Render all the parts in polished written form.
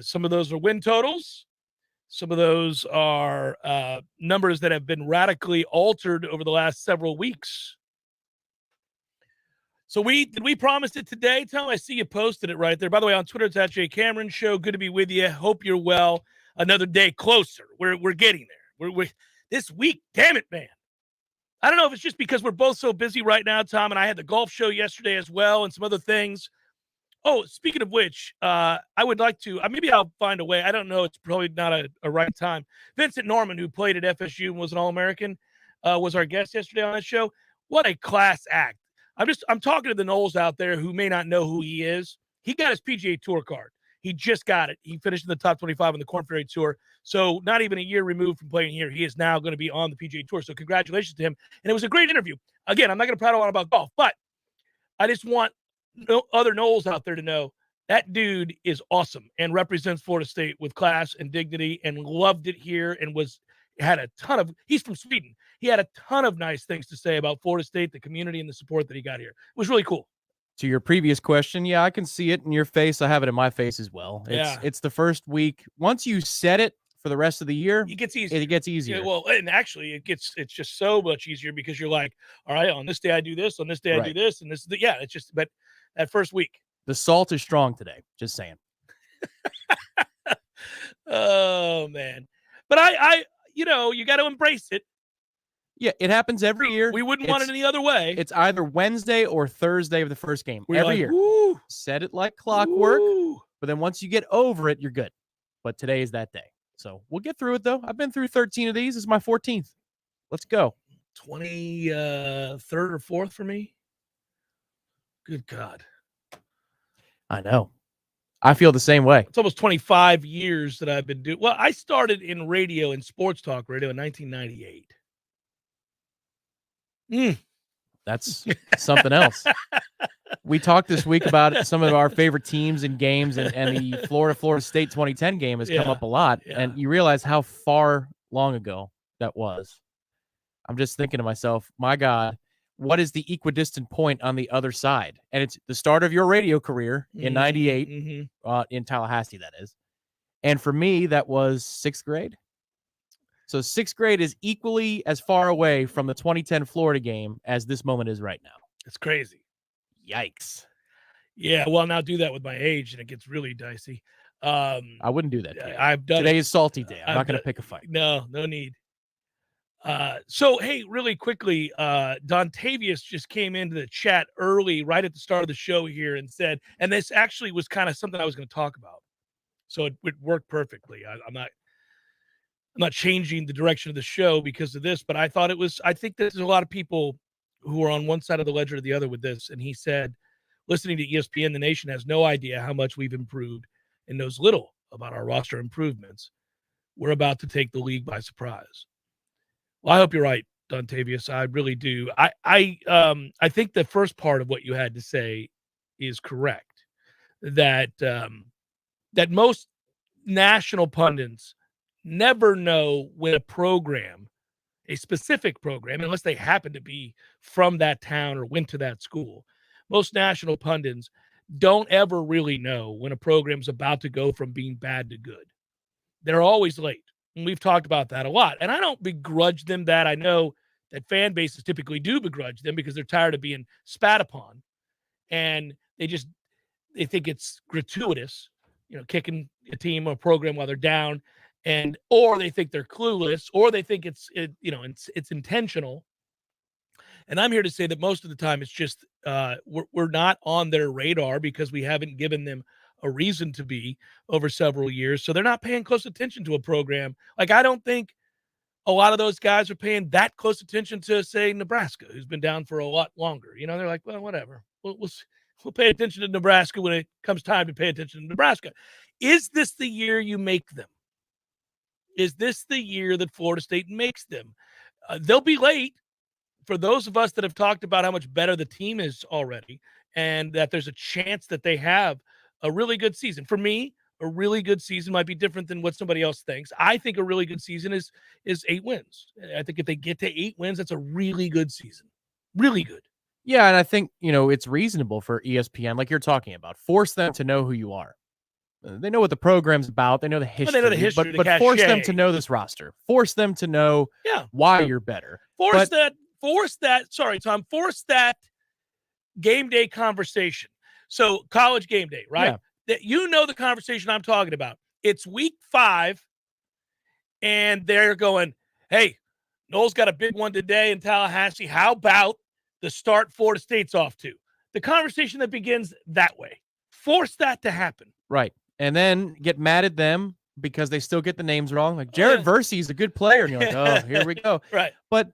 some of those are win totals. Some of those are numbers that have been radically altered over the last several weeks. So did we promise it today, Tom? I see you posted it right there. By the way, on Twitter, it's at Jay Cameron Show. Good to be with you. Hope you're well. Another day closer. We're getting there. We're this week. Damn it, man. I don't know if it's just because we're both so busy right now, Tom, and I had the golf show yesterday as well and some other things. Oh, speaking of which, I would like to, maybe I'll find a way. I don't know. It's probably not a right time. Vincent Norman, who played at FSU and was an All-American, was our guest yesterday on that show. What a class act. I'm talking to the Noles out there who may not know who he is. He got his PGA Tour card. He just got it. He finished in the top 25 on the Korn Ferry Tour. So not even a year removed from playing here, he is now going to be on the PGA Tour. So congratulations to him. And it was a great interview. Again, I'm not going to prattle on about golf, but I just want other Noles out there to know that dude is awesome and represents Florida State with class and dignity and loved it here and he's from Sweden. He had a ton of nice things to say about Florida State, the community, and the support that he got here. It was really cool. To your previous question, yeah, I can see it in your face. I have it in my face as well. It's the first week. Once you set it for the rest of the year, it gets easier. It gets easier. Yeah, well, and actually, it's just so much easier because you're like, all right, on this day I do this, on this day I do this, and this. Yeah, it's just. But that first week, the salt is strong today. Just saying. Oh man, but I you got to embrace it. Yeah, it happens every year. We wouldn't want it any other way. It's either Wednesday or Thursday of the first game. Every year. Woo. Set it like clockwork. Woo. But then once you get over it, you're good. But today is that day. So we'll get through it, though. I've been through 13 of these. This is my 14th. Let's go. 23rd or 4th for me. Good God. I know. I feel the same way. It's almost 25 years that I've been doing. Well, I started in radio and sports talk radio in 1998. That's something else. We talked this week about some of our favorite teams and games, and the Florida State 2010 game has come up a lot. Yeah. And you realize how far long ago that was. I'm just thinking to myself, my God, what is the equidistant point on the other side? And it's the start of your radio career in 98 in Tallahassee, that is. And for me, that was 6th grade. So 6th grade is equally as far away from the 2010 Florida game as this moment is right now. It's crazy. Yikes. Yeah, well, now do that with my age, and it gets really dicey. I wouldn't do that. Today is salty day. I'm not going to pick a fight. No need. So, hey, really quickly, Dontavius just came into the chat early, right at the start of the show here, and said, and this actually was kind of something I was going to talk about. So it worked perfectly. I'm not changing the direction of the show because of this, but I think there's a lot of people who are on one side of the ledger or the other with this. And he said, listening to ESPN, the nation has no idea how much we've improved and knows little about our roster improvements. We're about to take the league by surprise. Well, I hope you're right, Dontavius. I really do. I think the first part of what you had to say is correct. That most national pundits never know when a specific program, unless they happen to be from that town or went to that school. Most national pundits don't ever really know when a program's about to go from being bad to good. They're always late. And we've talked about that a lot. And I don't begrudge them that. I know that fan bases typically do begrudge them because they're tired of being spat upon. And they think it's gratuitous, kicking a team or a program while they're down. Or they think they're clueless, or they think it's intentional. And I'm here to say that most of the time it's just we're not on their radar because we haven't given them a reason to be over several years. So they're not paying close attention to a program. Like, I don't think a lot of those guys are paying that close attention to, say, Nebraska, who's been down for a lot longer. They're like, well, whatever. We'll pay attention to Nebraska when it comes time to pay attention to Nebraska. Is this the year you make them? Is this the year that Florida State makes them? They'll be late. For those of us that have talked about how much better the team is already and that there's a chance that they have a really good season. For me, a really good season might be different than what somebody else thinks. I think a really good season is 8 wins. I think if they get to 8 wins, that's a really good season. Really good. Yeah, and I think, it's reasonable for ESPN, like you're talking about. Force them to know who you are. They know what the program's about. They know the history. Well, they know the history, but the force them cachet. to know this roster. Force them to know why you're better. Force that game day conversation. So college game day, right? Yeah. That the conversation I'm talking about. It's week 5, and they're going, hey, Noles got a big one today in Tallahassee. How about the start Florida State's off to? The conversation that begins that way. Force that to happen. Right. And then get mad at them because they still get the names wrong. Like Jared Versey is a good player. And you're like, oh, here we go. Right. But,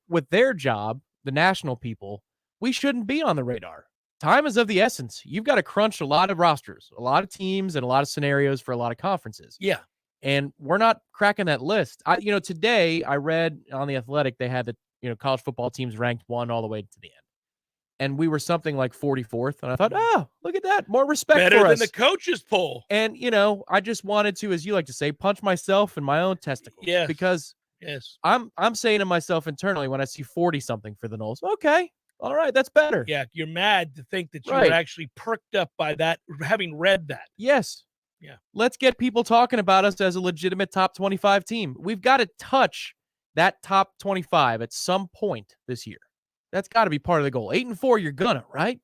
with their job, the national people, we shouldn't be on the radar. Time is of the essence. You've got to crunch a lot of rosters, a lot of teams, and a lot of scenarios for a lot of conferences. Yeah. And we're not cracking that list. Today I read on The Athletic, they had the, college football teams ranked 1 all the way to the end. And we were something like 44th. And I thought, oh, look at that. More respect Better for than us. the coaches poll. And, I just wanted to, as you like to say, punch myself in my own testicles. Yes. Because I'm saying to myself internally when I see 40-something for the Noles, okay, all right, that's better. Yeah, you're mad to think that you were actually perked up by that, having read that. Yes. Yeah. Let's get people talking about us as a legitimate top 25 team. We've got to touch that top 25 at some point this year. That's got to be part of the goal. 8-4, you're gonna, right?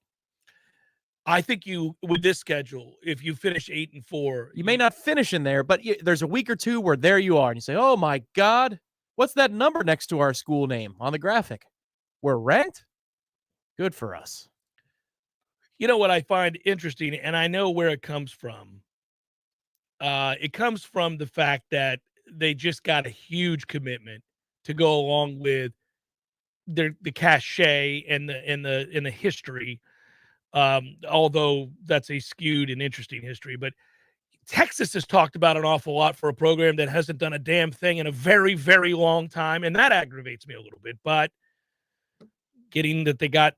I think with this schedule, if you finish 8-4, you may not finish in there, but there's a week or two where there you are, and you say, "Oh my God, what's that number next to our school name on the graphic? We're ranked. Good for us." You know what I find interesting, and I know where it comes from. It comes from the fact that they just got a huge commitment to go along with the cachet and the history. Although that's a skewed and interesting history, but Texas has talked about an awful lot for a program that hasn't done a damn thing in a very, very long time, and that aggravates me a little bit. But given that they got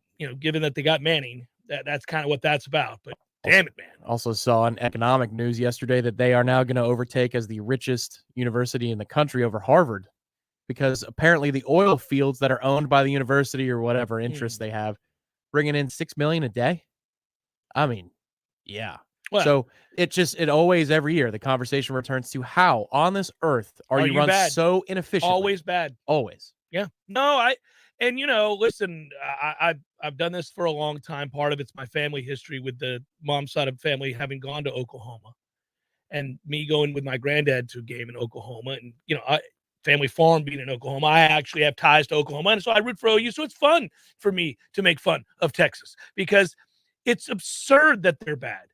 Manning, that's kind of what that's about. But damn it, man. Also saw in economic news yesterday that they are now going to overtake as the richest university in the country over Harvard, because apparently the oil fields that are owned by the university or whatever interest they have, bringing in $6 million a day. I mean, yeah. Well, so it always, every year, the conversation returns to how on this earth are you run bad? So inefficiently? Always bad. Always. Yeah. No, listen, I've done this for a long time. Part of it's my family history with the mom's side of the family having gone to Oklahoma, and me going with my granddad to a game in Oklahoma, and family farm being in Oklahoma. I actually have ties to Oklahoma, and so I root for OU. So it's fun for me to make fun of Texas because it's absurd that they're bad.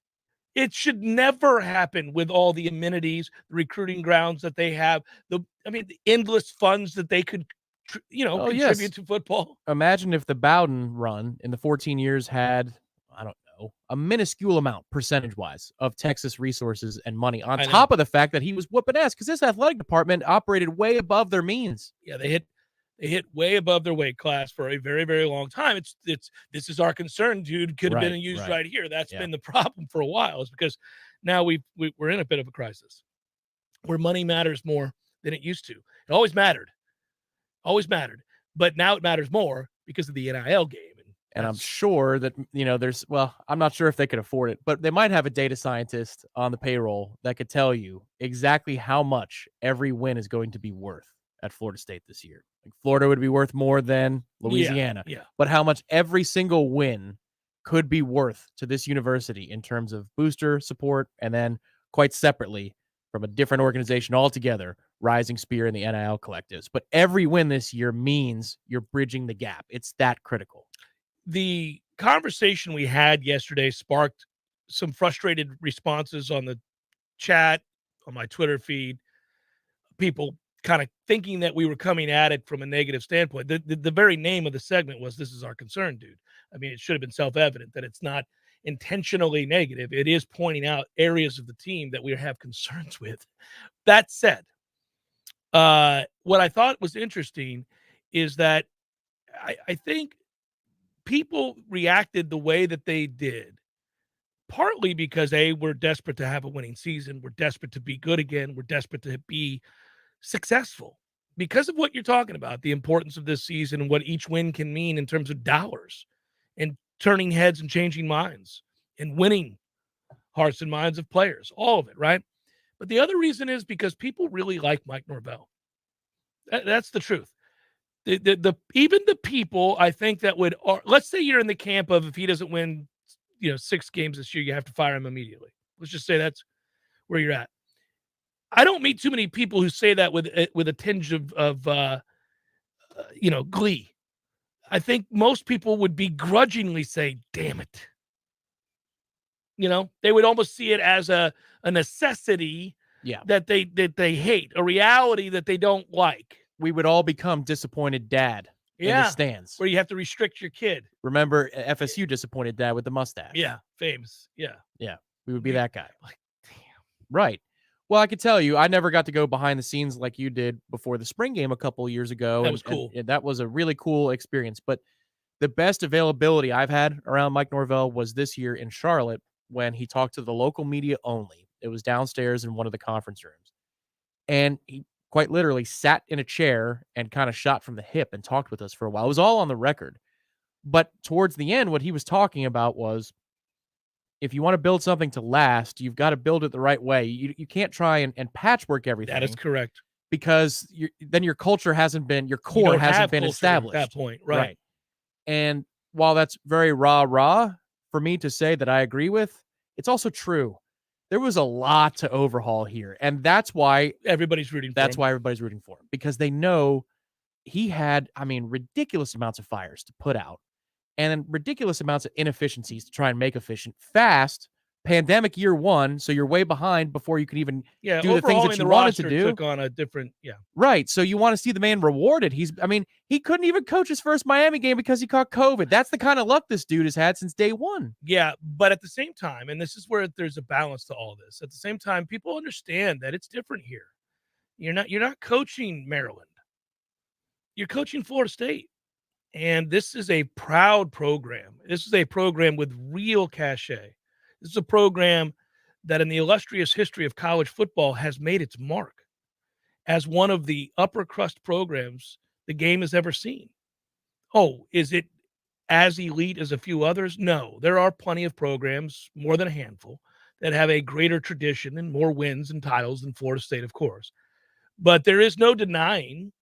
It should never happen with all the amenities, the recruiting grounds that they have, the endless funds that they could, contribute to football. Imagine if the Bowden run in the 14 years had, I don't know, a minuscule amount percentage-wise of Texas resources and money on top of the fact that he was whooping ass, because this athletic department operated way above their means. Yeah, they hit way above their weight class for a very, very long time. This is our concern, dude. Could have been used right here. That's been the problem for a while, is because now we're in a bit of a crisis where money matters more than it used to. It always mattered, but now it matters more because of the NIL game. And I'm sure that, I'm not sure if they could afford it, but they might have a data scientist on the payroll that could tell you exactly how much every win is going to be worth at Florida State this year. Like Florida would be worth more than Louisiana, but how much every single win could be worth to this university in terms of booster support, and then quite separately from a different organization altogether, Rising Spear and the NIL collectives. But every win this year means you're bridging the gap. It's that critical. The conversation we had yesterday sparked some frustrated responses on the chat, on my Twitter feed, people kind of thinking that we were coming at it from a negative standpoint. The very name of the segment was, "This is our concern, dude." I mean, it should have been self-evident that it's not intentionally negative. It is pointing out areas of the team that we have concerns with. That said, what I thought was interesting is that I think people reacted the way that they did, partly because we're desperate to have a winning season. We're desperate to be good again. We're desperate to be successful because of what you're talking about, the importance of this season and what each win can mean in terms of dollars and turning heads and changing minds and winning hearts and minds of players, all of it, right? But the other reason is because people really like Mike Norvell. That's the truth. Even the people I think that would, let's say you're in the camp of if he doesn't win, 6 games this year, you have to fire him immediately. Let's just say that's where you're at. I don't meet too many people who say that with a tinge of glee. I think most people would begrudgingly say, "Damn it." They would almost see it as a necessity that they hate, a reality that they don't like. We would all become disappointed dad in the stands. Where you have to restrict your kid. Remember FSU disappointed dad with the mustache. Yeah, famous. Yeah. Yeah, we would be that guy. Like, damn. Right. Well, I could tell you, I never got to go behind the scenes like you did before the spring game a couple of years ago. That was cool. And that was a really cool experience. But the best availability I've had around Mike Norvell was this year in Charlotte when he talked to the local media only. It was downstairs in one of the conference rooms. And he quite literally sat in a chair and kind of shot from the hip and talked with us for a while. It was all on the record. But towards the end, what he was talking about was, if you want to build something to last, you've got to build it the right way. You can't try and patchwork everything. That is correct. Because then your culture hasn't been, your core hasn't been established. At that point, right. And while that's very rah-rah for me to say that I agree with, it's also true. There was a lot to overhaul here. And that's why everybody's rooting for him. That's why everybody's rooting for him. Because they know he had, ridiculous amounts of fires to put out. And then ridiculous amounts of inefficiencies to try and make efficient, fast, pandemic year one, so you're way behind before you can even do the things that you wanted to do. Took on a different, Right. So you want to see the man rewarded. He couldn't even coach his first Miami game because he caught COVID. That's the kind of luck this dude has had since day one. Yeah, but at the same time, and this is where there's a balance to all this. At the same time, people understand that it's different here. You're not coaching Maryland. You're coaching Florida State. And this is a proud program. This is a program with real cachet. This is a program that in the illustrious history of college football has made its mark as one of the upper crust programs the game has ever seen. Oh, is it as elite as a few others? No, there are plenty of programs, more than a handful, that have a greater tradition and more wins and titles than Florida State, of course. But there is no denying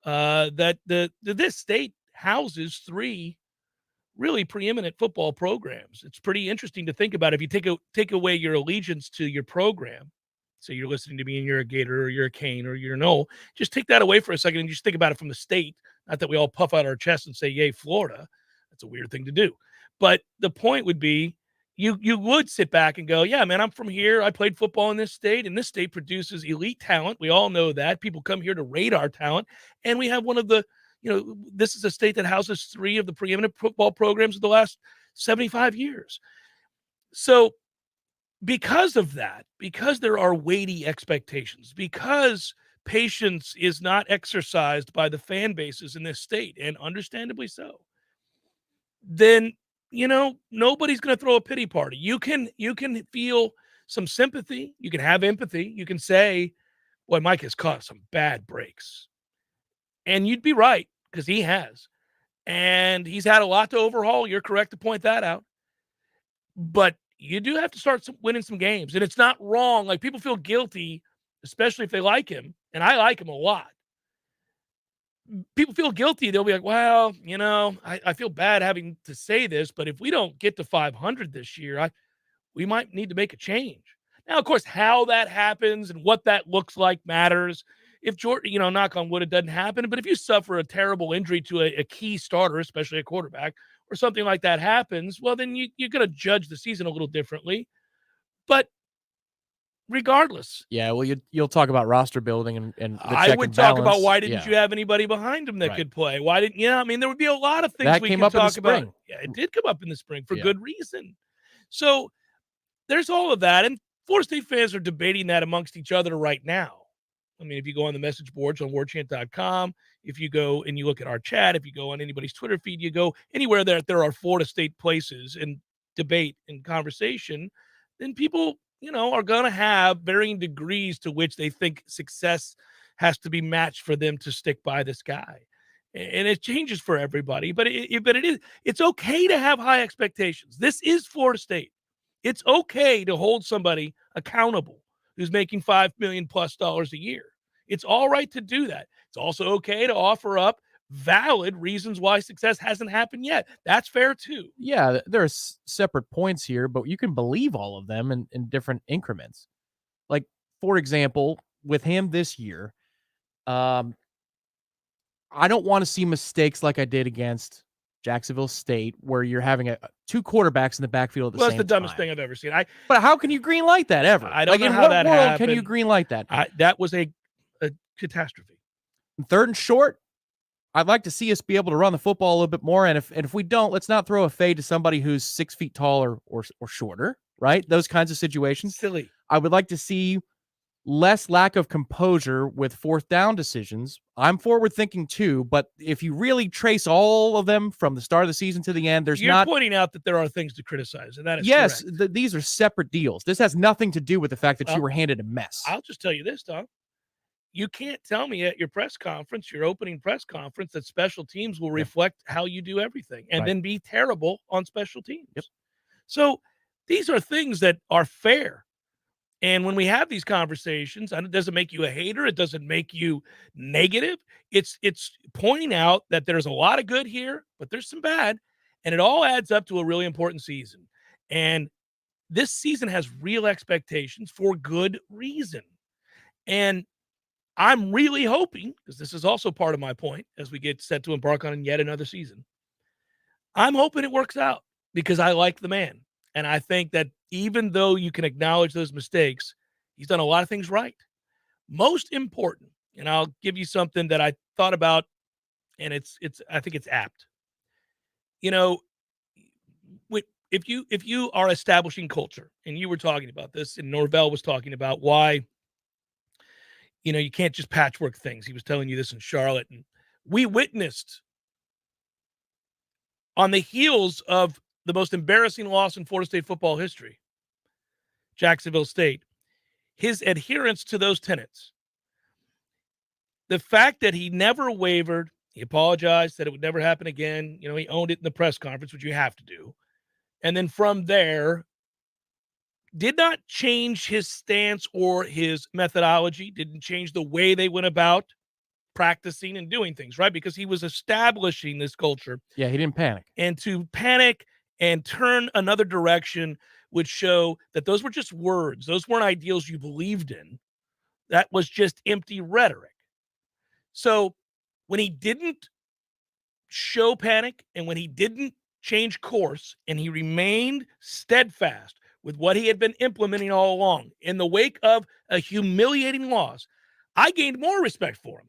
that this state houses 3 really preeminent football programs. It's pretty interesting to think about. If you take away your allegiance to your program, so you're listening to me and you're a Gator or you're a Cane or you're a Nole, just take that away for a second and just think about it from the state. Not that we all puff out our chest and say, yay, Florida. That's a weird thing to do. But the point would be, you would sit back and go, yeah, man, I'm from here. I played football in this state, and this state produces elite talent. We all know that. People come here to rate our talent. And we have one of the, this is a state that houses 3 of the preeminent football programs of the last 75 years. So because of that, because there are weighty expectations, because patience is not exercised by the fan bases in this state, and understandably so, then, nobody's going to throw a pity party. You can feel some sympathy. You can have empathy. You can say, boy, Mike has caught some bad breaks. And you'd be right, because he has. And he's had a lot to overhaul. You're correct to point that out. But you do have to start winning some games. And it's not wrong. Like, people feel guilty, especially if they like him. And I like him a lot. People feel guilty. They'll be like, well, I feel bad having to say this, but if we don't get to 500 this year, we might need to make a change. Now, of course, how that happens and what that looks like matters. If Jordan, knock on wood, it doesn't happen. But if you suffer a terrible injury to a key starter, especially a quarterback, or something like that happens, well, then you're going to judge the season a little differently. But regardless. Yeah, well, you'll talk about roster building and the check I would and talk balance. about why didn't you have anybody behind him that could play? Why didn't there would be a lot of things that we came can up talk in the spring. about. Yeah, it did come up in the spring for good reason. So there's all of that, and Florida State fans are debating that amongst each other right now. I mean, if you go on the message boards on warchant.com, if you go and you look at our chat, if you go on anybody's Twitter feed, you go anywhere there are Florida State places and debate and conversation, then people, are going to have varying degrees to which they think success has to be matched for them to stick by this guy. And it changes for everybody, but it's okay to have high expectations. This is Florida State. It's okay to hold somebody accountable who's making $5 million plus a year. It's all right to do that. It's also okay to offer up valid reasons why success hasn't happened yet. That's fair too. Yeah, there's separate points here, but you can believe all of them in different increments. Like, for example, with him this year, I don't want to see mistakes like I did against Jacksonville State, where you're having two quarterbacks in the backfield at the same time. That's the dumbest thing I've ever seen. But how can you green light that ever? I don't know how that happened. In what world can you green light that? That was a catastrophe. 3rd and short, I'd like to see us be able to run the football a little bit more. And if we don't, let's not throw a fade to somebody who's 6 feet taller or shorter, right? Those kinds of situations. Silly. I would like to see less lack of composure with 4th down decisions. I'm forward thinking too, but if you really trace all of them from the start of the season to the end, you're pointing out that there are things to criticize, and that is correct. These are separate deals. This has nothing to do with the fact that you were handed a mess. I'll just tell you this, Tom. You can't tell me at your press conference, your opening press conference, that special teams will reflect how you do everything and then be terrible on special teams. Yep. So these are things that are fair. And when we have these conversations, and it doesn't make you a hater, it doesn't make you negative. It's pointing out that there's a lot of good here, but there's some bad, and it all adds up to a really important season. And this season has real expectations for good reason. And I'm really hoping, because this is also part of my point as we get set to embark on yet another season, I'm hoping it works out because I like the man. And I think that even though you can acknowledge those mistakes, he's done a lot of things right. Most important, and I'll give you something that I thought about, and I think it's apt. You know, if you are establishing culture, and you were talking about this, and Norvell was talking about why, you can't just patchwork things. He was telling you this in Charlotte, and we witnessed on the heels of the most embarrassing loss in Florida State football history, Jacksonville State, his adherence to those tenets. The fact that he never wavered, he apologized, said it would never happen again. He owned it in the press conference, which you have to do. And then from there, did not change his stance or his methodology, didn't change the way they went about practicing and doing things, right? Because he was establishing this culture. Yeah, he didn't panic. And to panic and turn another direction would show that those were just words. Those weren't ideals you believed in. That was just empty rhetoric. So when he didn't show panic and when he didn't change course and he remained steadfast with what he had been implementing all along in the wake of a humiliating loss, I gained more respect for him.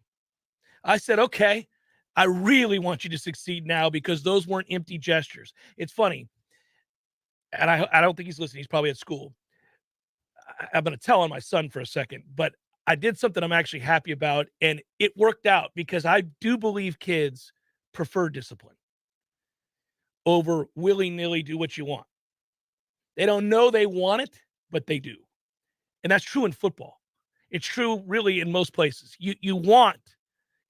I said, okay, I really want you to succeed now because those weren't empty gestures. It's funny. And I don't think he's listening. He's probably at school. I'm going to tell on my son for a second, but I did something I'm actually happy about, and it worked out because I do believe kids prefer discipline over willy-nilly do what you want. They don't know they want it, but they do. And that's true in football. It's true really in most places. You want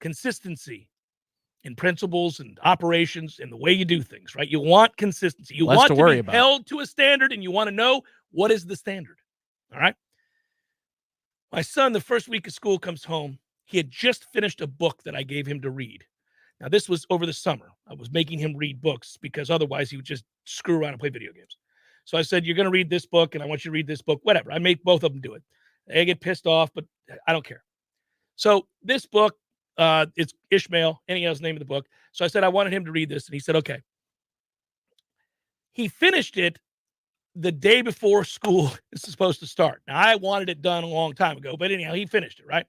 consistency in principles and operations and the way you do things, right? You want consistency. You want to be held to a standard, and you want to know what is the standard. All right. My son, the first week of school, comes home. He had just finished a book that I gave him to read. Now, this was over the summer. I was making him read books because otherwise he would just screw around and play video games. So I said, you're going to read this book, and I want you to read this book, whatever. I make both of them do it. They get pissed off, but I don't care. So this book, it's Ishmael, and he knows the name of the book. So I said I wanted him to read this, and he said, okay. He finished it the day before school is supposed to start. Now, I wanted it done a long time ago, but anyhow, he finished it, right?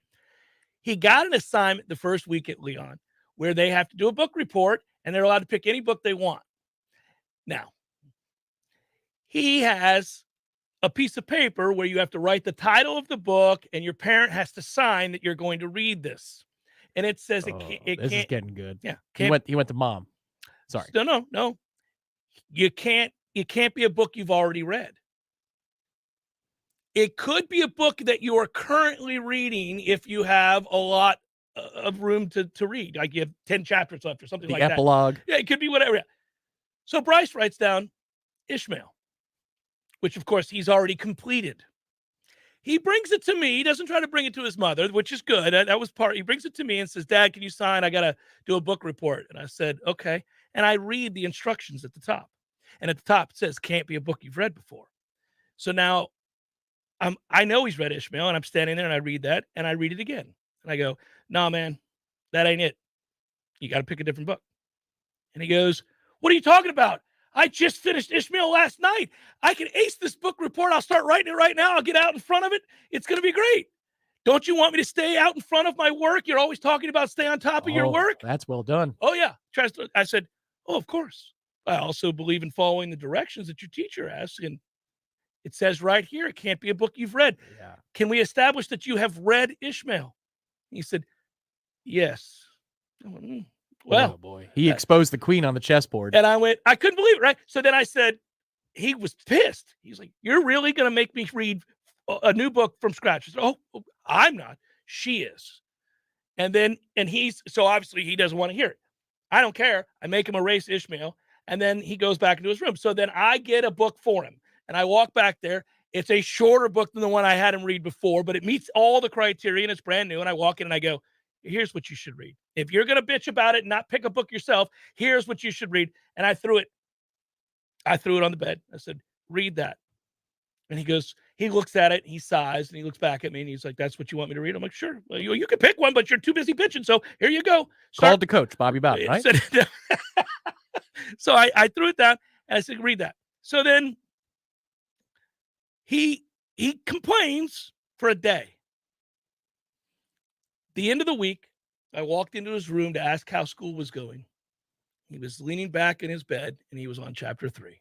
He got an assignment the first week at Leon where they have to do a book report, and they're allowed to pick any book they want. Now, he has a piece of paper where you have to write the title of the book, and your parent has to sign that you're going to read this. And it says it can't. This is getting good. Yeah. He went to mom. Sorry. No. You can't be a book you've already read. It could be a book that you are currently reading if you have a lot of room to read. Like you have 10 chapters left or something like that. The epilogue. Yeah, it could be whatever. So Bryce writes down Ishmael. which of course he's already completed. He brings it to me. He doesn't try to bring it to his mother, which is good. That was part. He brings it to me and says, "Dad, can you sign? I got to do a book report." And I said, "Okay." And I read the instructions at the top. And at the top it says, "Can't be a book you've read before." So now I know he's read Ishmael, and I'm standing there and I read that and I read it again. And I go, "No, man, that ain't it. You got to pick a different book." And he goes, "What are you talking about? I just finished Ishmael last night. I can ace this book report. I'll start writing it right now. I'll get out in front of it. It's going to be great. Don't you want me to stay out in front of my work? You're always talking about stay on top of your work." That's well done. "Oh, yeah." I said, "Oh, of course. I also believe in following the directions that your teacher asks. And it says right here, it can't be a book you've read. Yeah. Can we establish that you have read Ishmael?" He said, "Yes." I went, well, boy. He exposed the queen on the chessboard. And I went, I couldn't believe it, right? So then I said, he was pissed. He's like, "You're really going to make me read a new book from scratch?" I said, "Oh, I'm not. She is." And so obviously he doesn't want to hear it. I don't care. I make him erase Ishmael. And then he goes back into his room. So then I get a book for him. And I walk back there. It's a shorter book than the one I had him read before, but it meets all the criteria and it's brand new. And I walk in and I go, "Here's what you should read. If you're going to bitch about it and not pick a book yourself, here's what you should read." And I threw it on the bed. I said, "Read that." And he looks at it, he sighs, and he looks back at me and he's like, "That's what you want me to read?" I'm like, "Sure. Well, you can pick one, but you're too busy bitching. So here you go." Called the coach, Bobby Bowden, right? So I threw it down and I said, "Read that." So then he complains for a day. The end of the week, I walked into his room to ask how school was going. He was leaning back in his bed and he was on chapter 3.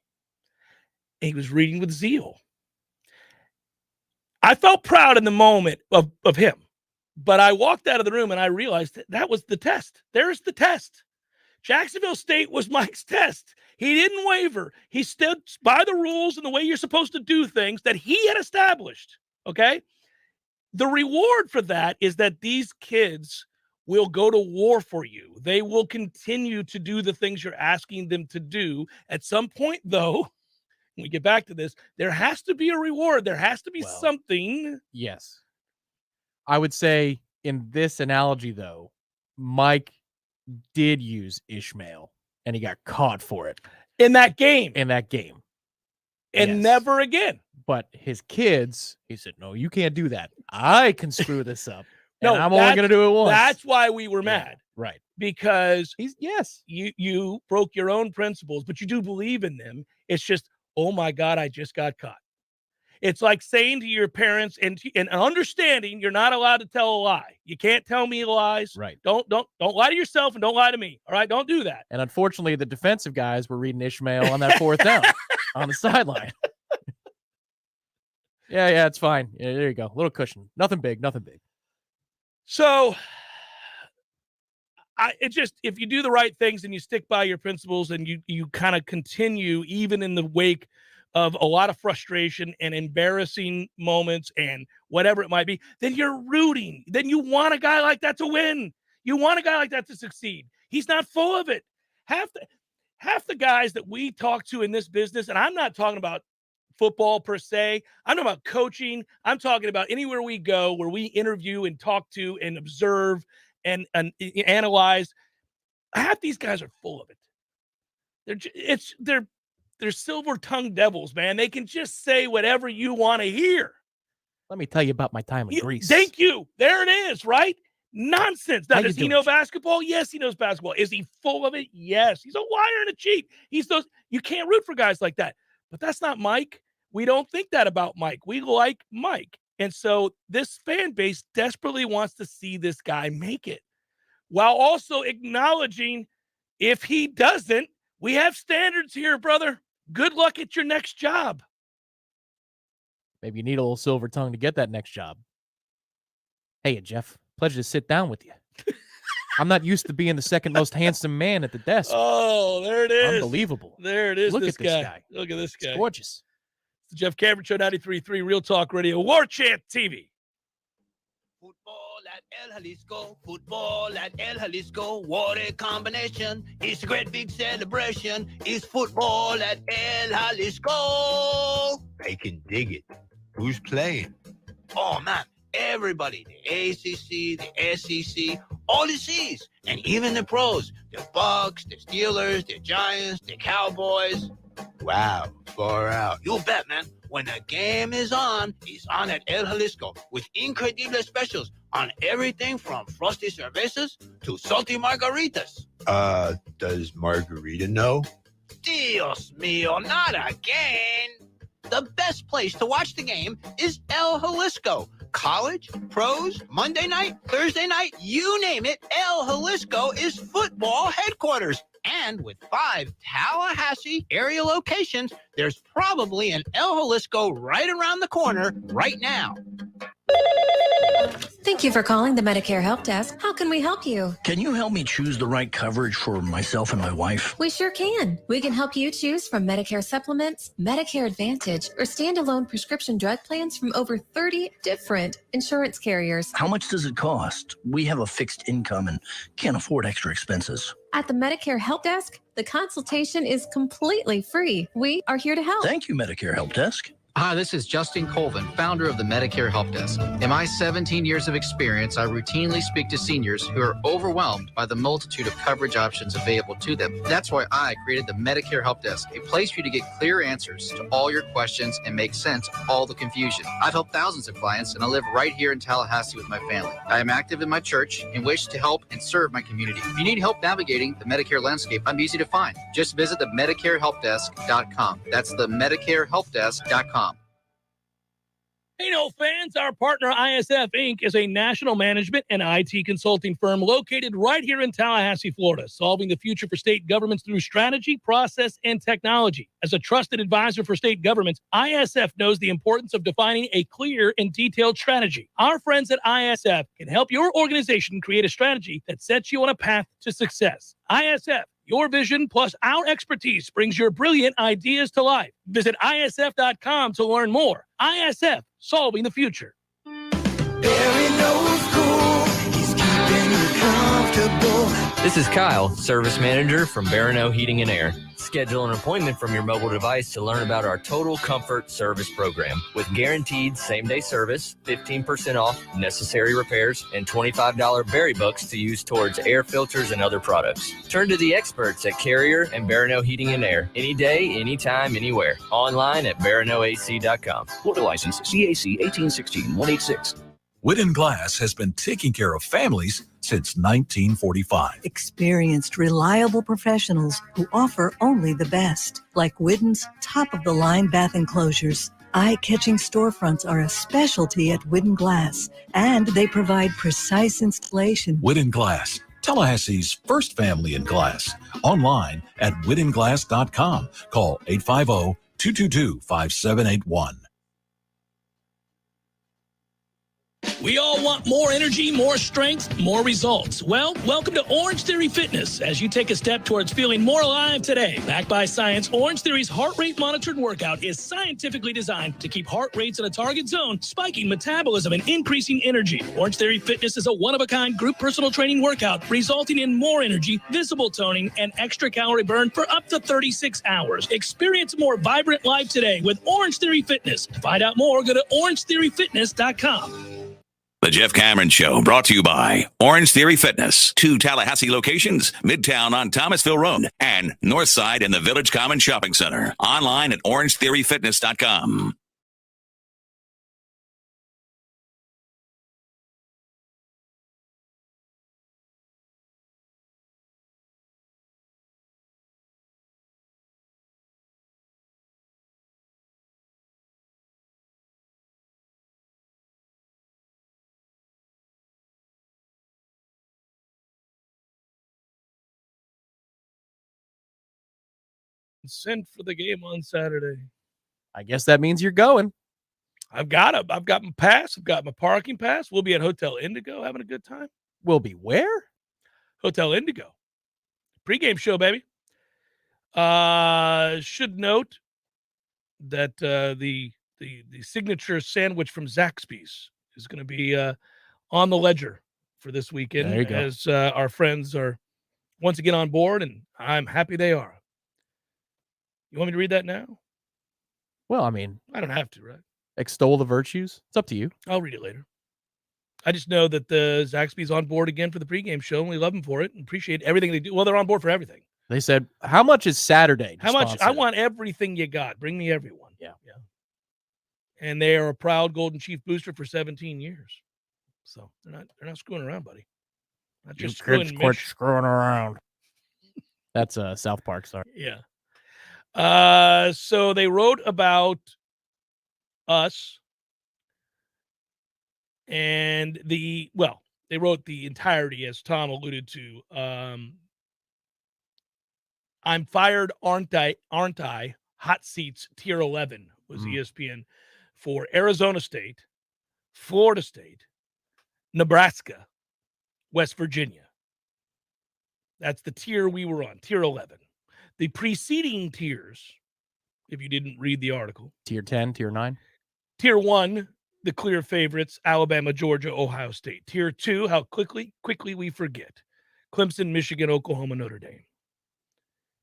And he was reading with zeal. I felt proud in the moment of him, but I walked out of the room and I realized that was the test. There's the test. Jacksonville State was Mike's test. He didn't waver. He stood by the rules and the way you're supposed to do things that he had established. Okay. The reward for that is that these kids will go to war for you. They will continue to do the things you're asking them to do. At some point, though, when we get back to this, there has to be a reward. There has to be something. Yes. I would say in this analogy, though, Mike did use Ishmael and he got caught for it. In that game. And never again. But his kids, he said, "No, you can't do that. I can screw this up. No, I'm only going to do it once." That's why we were mad. Right. Because you broke your own principles, but you do believe in them. It's just, "Oh my God, I just got caught." It's like saying to your parents and understanding you're not allowed to tell a lie. You can't tell me lies. Right. Don't lie to yourself and don't lie to me. All right. Don't do that. And unfortunately, the defensive guys were reading Ishmael on that 4th down on the sideline. Yeah, it's fine. Yeah, there you go. A little cushion. Nothing big. So if you do the right things and you stick by your principles and you kind of continue even in the wake of a lot of frustration and embarrassing moments and whatever it might be, then you're rooting. Then you want a guy like that to win. You want a guy like that to succeed. He's not full of it. Half the guys that we talk to in this business, and I'm not talking about football per se, I'm talking about coaching. I'm talking about anywhere we go where we interview and talk to and observe and analyze. Half these guys are full of it. They're silver-tongued devils, man. They can just say whatever you want to hear. Let me tell you about my time in Greece. Thank you. There it is, right? Nonsense. Now, does he know basketball? Yes, he knows basketball. Is he full of it? Yes. He's a liar and a cheat. You can't root for guys like that. But that's not Mike. We don't think that about Mike. We like Mike. And so this fan base desperately wants to see this guy make it, while also acknowledging if he doesn't, we have standards here, brother. Good luck at your next job. Maybe you need a little silver tongue to get that next job. Hey, Jeff, pleasure to sit down with you. I'm not used to being the second most handsome man at the desk. Oh, there it is. Unbelievable. There it is. Look at this guy. Look at this guy. It's gorgeous. It's the Jeff Cameron Show, 93.3 Real Talk Radio, Warchant TV. Football at El Jalisco, football at El Jalisco, what a combination. It's a great big celebration. It's football at El Jalisco. I can dig it. Who's playing? Oh, man, everybody. The ACC, the SEC, all the C's, and even the pros. The Bucks, the Steelers, the Giants, the Cowboys. Wow, far out. You bet, man. When the game is on, it's on at El Jalisco with incredible specials on everything from frosty cervezas to salty margaritas. Does Margarita know? Dios mío, not again. The best place to watch the game is El Jalisco. College, pros, Monday night, Thursday night, you name it, El Jalisco is football headquarters. And with 5 Tallahassee area locations, there's probably an El Jalisco right around the corner right now. Thank you for calling the Medicare Help Desk. How can we help you? Can you help me choose the right coverage for myself and my wife? We sure can. We can help you choose from Medicare supplements, Medicare Advantage, or standalone prescription drug plans from over 30 different insurance carriers. How much does it cost? We have a fixed income and can't afford extra expenses. At the Medicare Help Desk, the consultation is completely free. We are here to help. Thank you, Medicare Help Desk. Hi, this is Justin Colvin, founder of the Medicare Help Desk. In my 17 years of experience, I routinely speak to seniors who are overwhelmed by the multitude of coverage options available to them. That's why I created the Medicare Help Desk, a place for you to get clear answers to all your questions and make sense of all the confusion. I've helped thousands of clients, and I live right here in Tallahassee with my family. I am active in my church and wish to help and serve my community. If you need help navigating the Medicare landscape, I'm easy to find. Just visit the MedicareHelpDesk.com. That's the MedicareHelpDesk.com. Hey, no fans, our partner ISF Inc. is a national management and IT consulting firm located right here in Tallahassee, Florida, solving the future for state governments through strategy, process, and technology. As a trusted advisor for state governments, ISF knows the importance of defining a clear and detailed strategy. Our friends at ISF can help your organization create a strategy that sets you on a path to success. ISF, your vision plus our expertise brings your brilliant ideas to life. Visit ISF.com to learn more. ISF, solving the future. This is Kyle, Service Manager from Barano Heating and Air. Schedule an appointment from your mobile device to learn about our Total Comfort Service Program. With guaranteed same-day service, 15% off necessary repairs, and $25 berry bucks to use towards air filters and other products. Turn to the experts at Carrier and Barano Heating and Air. Any day, anytime, anywhere. Online at baranoac.com. Florida license CAC 1816-186. Whitten Glass has been taking care of families since 1945. Experienced, reliable professionals who offer only the best, like Whitten's top-of-the-line bath enclosures. Eye-catching storefronts are a specialty at Whitten Glass, and they provide precise installation. Whitten Glass, Tallahassee's first family in glass. Online at whittenglass.com. Call 850-222-5781. We all want more energy, more strength, more results. Well, welcome to Orange Theory Fitness as you take a step towards feeling more alive today. Backed by science, Orange Theory's heart rate monitored workout is scientifically designed to keep heart rates in a target zone, spiking metabolism and increasing energy. Orange Theory Fitness is a one-of-a-kind group personal training workout resulting in more energy, visible toning, and extra calorie burn for up to 36 hours. Experience a more vibrant life today with Orange Theory Fitness. To find out more, go to orangetheoryfitness.com. The Jeff Cameron Show, brought to you by Orange Theory Fitness. 2 Tallahassee locations, Midtown on Thomasville Road and Northside in the Village Common Shopping Center. Online at orangetheoryfitness.com. Sent for the game on Saturday. I guess that means you're going. I've got my pass. I've got my parking pass. We'll be at Hotel Indigo having a good time. We'll be where? Hotel Indigo. Pre-game show, baby. Should note that the signature sandwich from Zaxby's is going to be on the ledger for this weekend. There you go. As our friends are once again on board, and I'm happy they are. You want me to read that now? Well, I mean, I don't have to, right? Extol the virtues. It's up to you. I'll read it later. I just know that the Zaxby's on board again for the pregame show, and we love them for it and appreciate everything they do. Well, they're on board for everything. They said, how much is Saturday? How much? I want everything you got. Bring me everyone. Yeah. And they are a proud Golden Chief booster for 17 years. So they're not screwing around, buddy. Not just screwing around. That's South Park, sorry. Yeah. So they wrote about us, and they wrote the entirety, as Tom alluded to. I'm fired, aren't I? Hot seats, tier 11 was ESPN for Arizona State, Florida State, Nebraska, West Virginia. That's the tier we were on, tier 11. The preceding tiers, if you didn't read the article. Tier 10, tier 9. Tier 1, the clear favorites, Alabama, Georgia, Ohio State. Tier 2, how quickly we forget. Clemson, Michigan, Oklahoma, Notre Dame.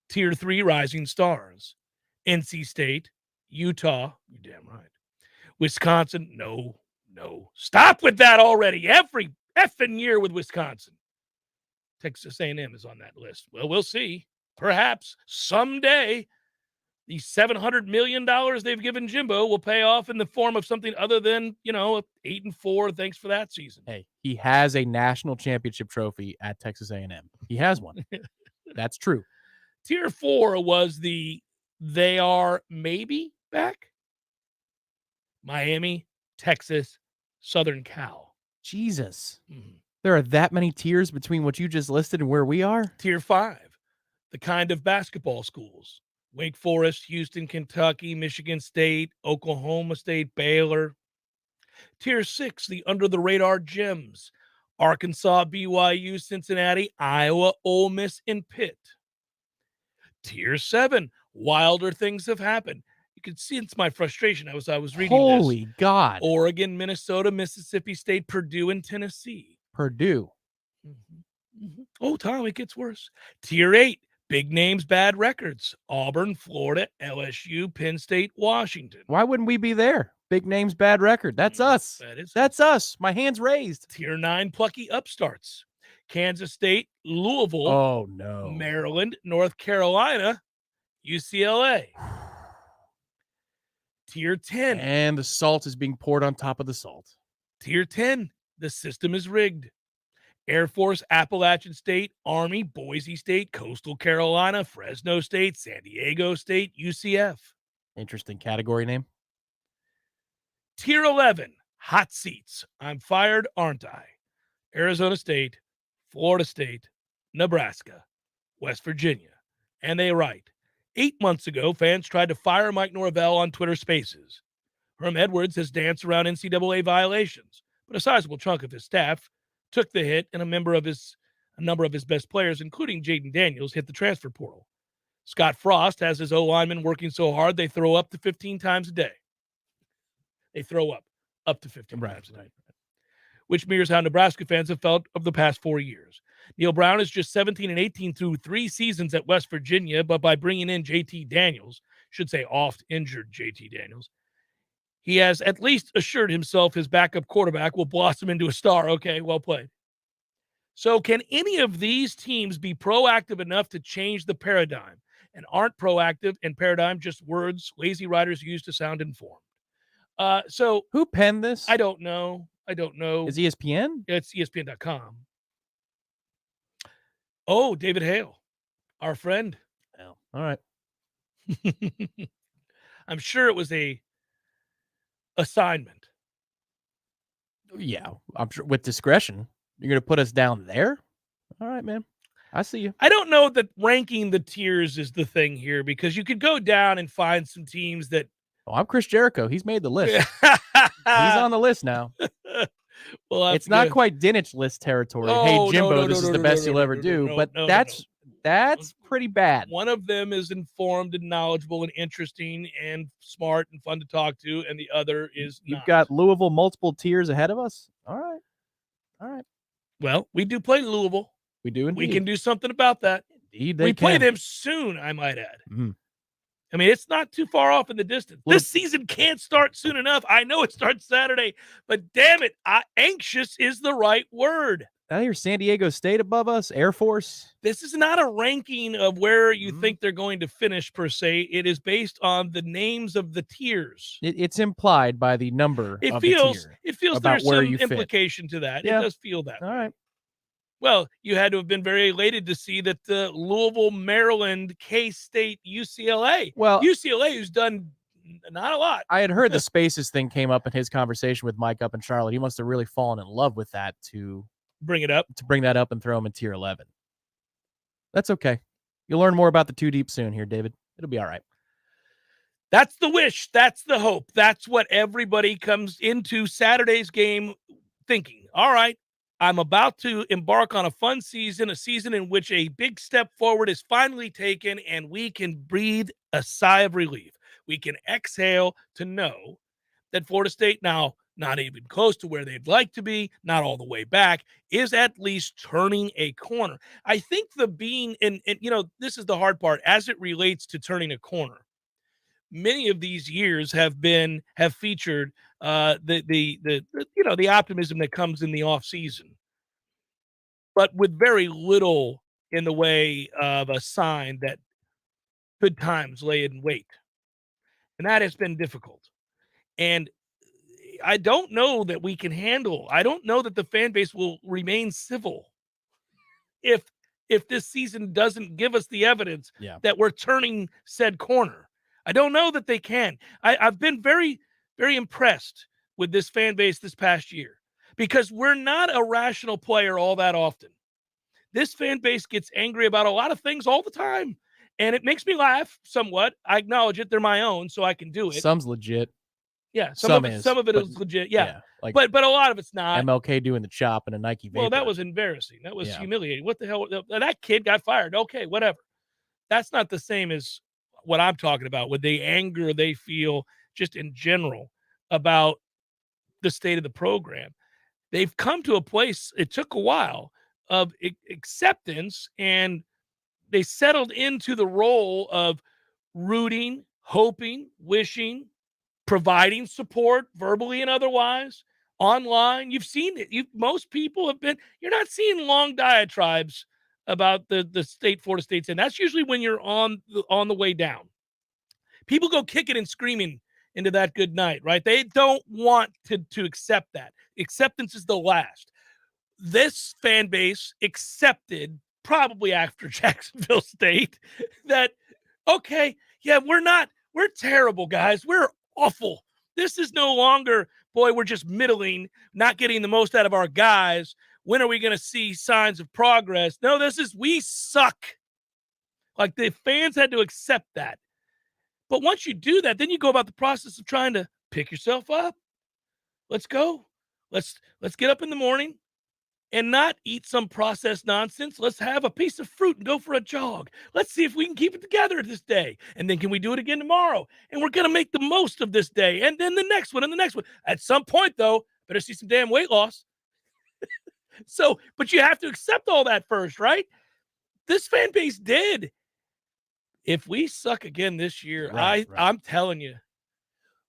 Tier 3, rising stars. NC State, Utah, you're damn right. Wisconsin, no. Stop with that already. Every effing year with Wisconsin. Texas A&M is on that list. Well, we'll see. Perhaps someday the $700 million they've given Jimbo will pay off in the form of something other than, 8-4. Thanks for that season. Hey, he has a national championship trophy at Texas A&M. He has one. That's true. Tier 4 was they are maybe back. Miami, Texas, Southern Cal. Jesus. There are that many tiers between what you just listed and where we are? Tier 5, the kind of basketball schools. Wake Forest, Houston, Kentucky, Michigan State, Oklahoma State, Baylor. Tier 6, the under-the-radar gems. Arkansas, BYU, Cincinnati, Iowa, Ole Miss, and Pitt. Tier 7, wilder things have happened. You can sense my frustration as I was reading this. Holy God. Oregon, Minnesota, Mississippi State, Purdue, and Tennessee. Purdue. Oh, Tom, it gets worse. Tier 8, big names, bad records. Auburn, Florida, LSU, Penn State, Washington. Why wouldn't we be there? Big names, bad record. That's us. That's us. My hand's raised. Tier 9, plucky upstarts. Kansas State, Louisville. Oh, no. Maryland, North Carolina, UCLA. Tier 10. And the salt is being poured on top of the salt. Tier 10, the system is rigged. Air Force, Appalachian State, Army, Boise State, Coastal Carolina, Fresno State, San Diego State, UCF. Interesting category name. Tier 11, hot seats. I'm fired, aren't I? Arizona State, Florida State, Nebraska, West Virginia. And they write, 8 months ago, fans tried to fire Mike Norvell on Twitter Spaces. Herm Edwards has danced around NCAA violations, but a sizable chunk of his staff took the hit, and a number of his best players, including Jaden Daniels, hit the transfer portal. Scott Frost has his O-linemen working so hard they throw up to 15 times a day. They throw up to 15 times a day. Which mirrors how Nebraska fans have felt of the past 4 years. Neil Brown is just 17-18 through 3 seasons at West Virginia, but by bringing in JT Daniels, should say oft-injured JT Daniels, he has at least assured himself his backup quarterback will blossom into a star. Okay, well played. So can any of these teams be proactive enough to change the paradigm? And aren't proactive and paradigm just words lazy writers use to sound informed? So who penned this? I don't know. Is ESPN? It's ESPN.com. Oh, David Hale, our friend. Oh, all right. I'm sure it was a assignment. Yeah, I'm sure with discretion. You're going to put us down there? All right, man. I see you. I don't know that ranking the tiers is the thing here, because you could go down and find some teams that. Oh, I'm Chris Jericho. He's made the list. He's on the list now. Well, it's not quite Dinich list territory. Oh, hey, Jimbo, no, this is the best you'll ever do. But that's pretty bad. One of them is informed and knowledgeable and interesting and smart and fun to talk to, and the other is You've not. got Louisville multiple tiers ahead of us. All right. Well, we do play Louisville. We do indeed. We can do something about that. Indeed, we play them soon, I might add. Mm-hmm. I mean, it's not too far off in the distance. This season can't start soon enough. I know it starts Saturday, but damn it, anxious is the right word. I hear San Diego State above us, Air Force. This is not a ranking of where you think they're going to finish, per se. It is based on the names of the tiers. It's implied by the number of the tier. It feels about there's where some you fit. implication to that. Yeah. It does feel that All way. right. Well, you had to have been very elated to see that the Louisville, Maryland, K-State, UCLA. Well, UCLA, who's done not a lot. I had heard the Spaces thing came up in his conversation with Mike up in Charlotte. He must have really fallen in love with that to bring it up, and throw him in tier 11. That's okay. You'll learn more about the two deep soon here, David. It'll be all right. That's the wish. That's the hope. That's what everybody comes into Saturday's game thinking. All right, I'm about to embark on a fun season, a season in which a big step forward is finally taken, and we can breathe a sigh of relief. We can exhale to know that Florida State, now not even close to where they'd like to be, not all the way back, is at least turning a corner. I think and this is the hard part as it relates to turning a corner. Many of these years have featured the optimism that comes in the off season, but with very little in the way of a sign that good times lay in wait. And that has been difficult. And I don't know that we can handle. I don't know that the fan base will remain civil if this season doesn't give us the evidence that we're turning said corner. I don't know that they can. I've been very, very impressed with this fan base this past year because we're not a rational player all that often. This fan base gets angry about a lot of things all the time, and it makes me laugh somewhat. I acknowledge it. They're my own, so I can do it. Some's legit. Yeah, some of it is legit. Yeah, like but a lot of it's not. MLK doing the chop in a Nike Vapor. Well, that was embarrassing. That was humiliating. What the hell? That kid got fired. Okay, whatever. That's not the same as what I'm talking about with the anger they feel just in general about the state of the program. They've come to a place, it took a while, of acceptance, and they settled into the role of rooting, hoping, wishing, providing support verbally and otherwise online. You've seen it. Most people have been, you're not seeing long diatribes about the state Florida State's in. That's usually when you're on the way down. People go kicking and screaming into that good night, right? They don't want to accept that. Acceptance is the last. This fan base accepted, probably after Jacksonville State, that, okay, yeah, we're terrible, guys. We're awful. This is no longer, boy, we're just middling, not getting the most out of our guys. When are we going to see signs of progress? No, we suck. Like, the fans had to accept that. But once you do that, then you go about the process of trying to pick yourself up. Let's go. Let's get up in the morning and not eat some processed nonsense. Let's have a piece of fruit and go for a jog. Let's see if we can keep it together this day. And then can we do it again tomorrow? And we're going to make the most of this day. And then the next one and the next one. At some point, though, better see some damn weight loss. But you have to accept all that first, right? This fan base did. If we suck again this year, I'm telling you.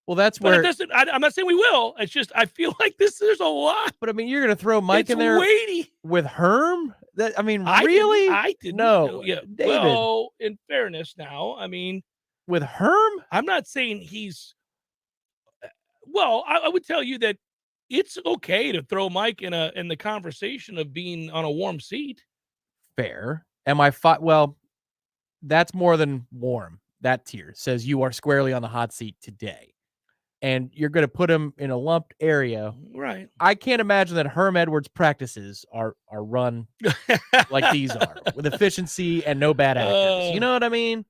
Well, that's where I'm not saying we will. It's just I feel like there's a lot. But I mean, you're going to throw Mike in there weighty. With Herm? Really? I didn't know. Yeah. David. Well, in fairness, now, I mean, with Herm, I'm not saying he's. Well, I would tell you that it's okay to throw Mike in the conversation of being on a warm seat. Fair. Well, that's more than warm. That tier says you are squarely on the hot seat today. And you're going to put him in a lumped area. Right. I can't imagine that Herm Edwards' practices are run like these are, with efficiency and no bad actors. You know what I mean?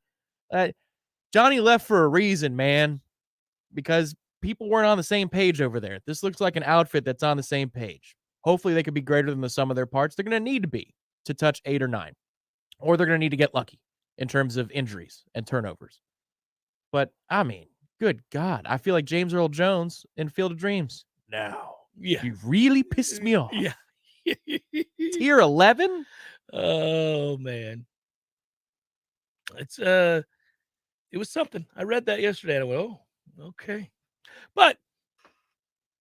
Johnny left for a reason, man, because people weren't on the same page over there. This looks like an outfit that's on the same page. Hopefully they could be greater than the sum of their parts. They're going to need to be to touch 8 or 9, or they're going to need to get lucky in terms of injuries and turnovers. But, I mean, good God. I feel like James Earl Jones in Field of Dreams. Now. Yeah. You really pissed me off. Yeah. Tier 11? Oh man. It was something. I read that yesterday and I went, oh, okay. But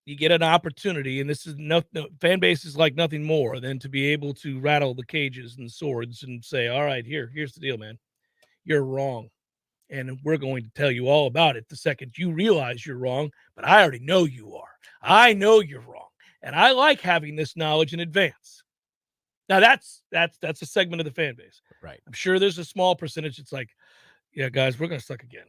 you get an opportunity, and this is no fan base is like nothing more than to be able to rattle the cages and swords and say, all right, here's the deal, man. You're wrong. And we're going to tell you all about it the second you realize you're wrong, but I already know you are. I know you're wrong. And I like having this knowledge in advance. Now that's a segment of the fan base. Right. I'm sure there's a small percentage that's like, yeah, guys, we're going to suck again.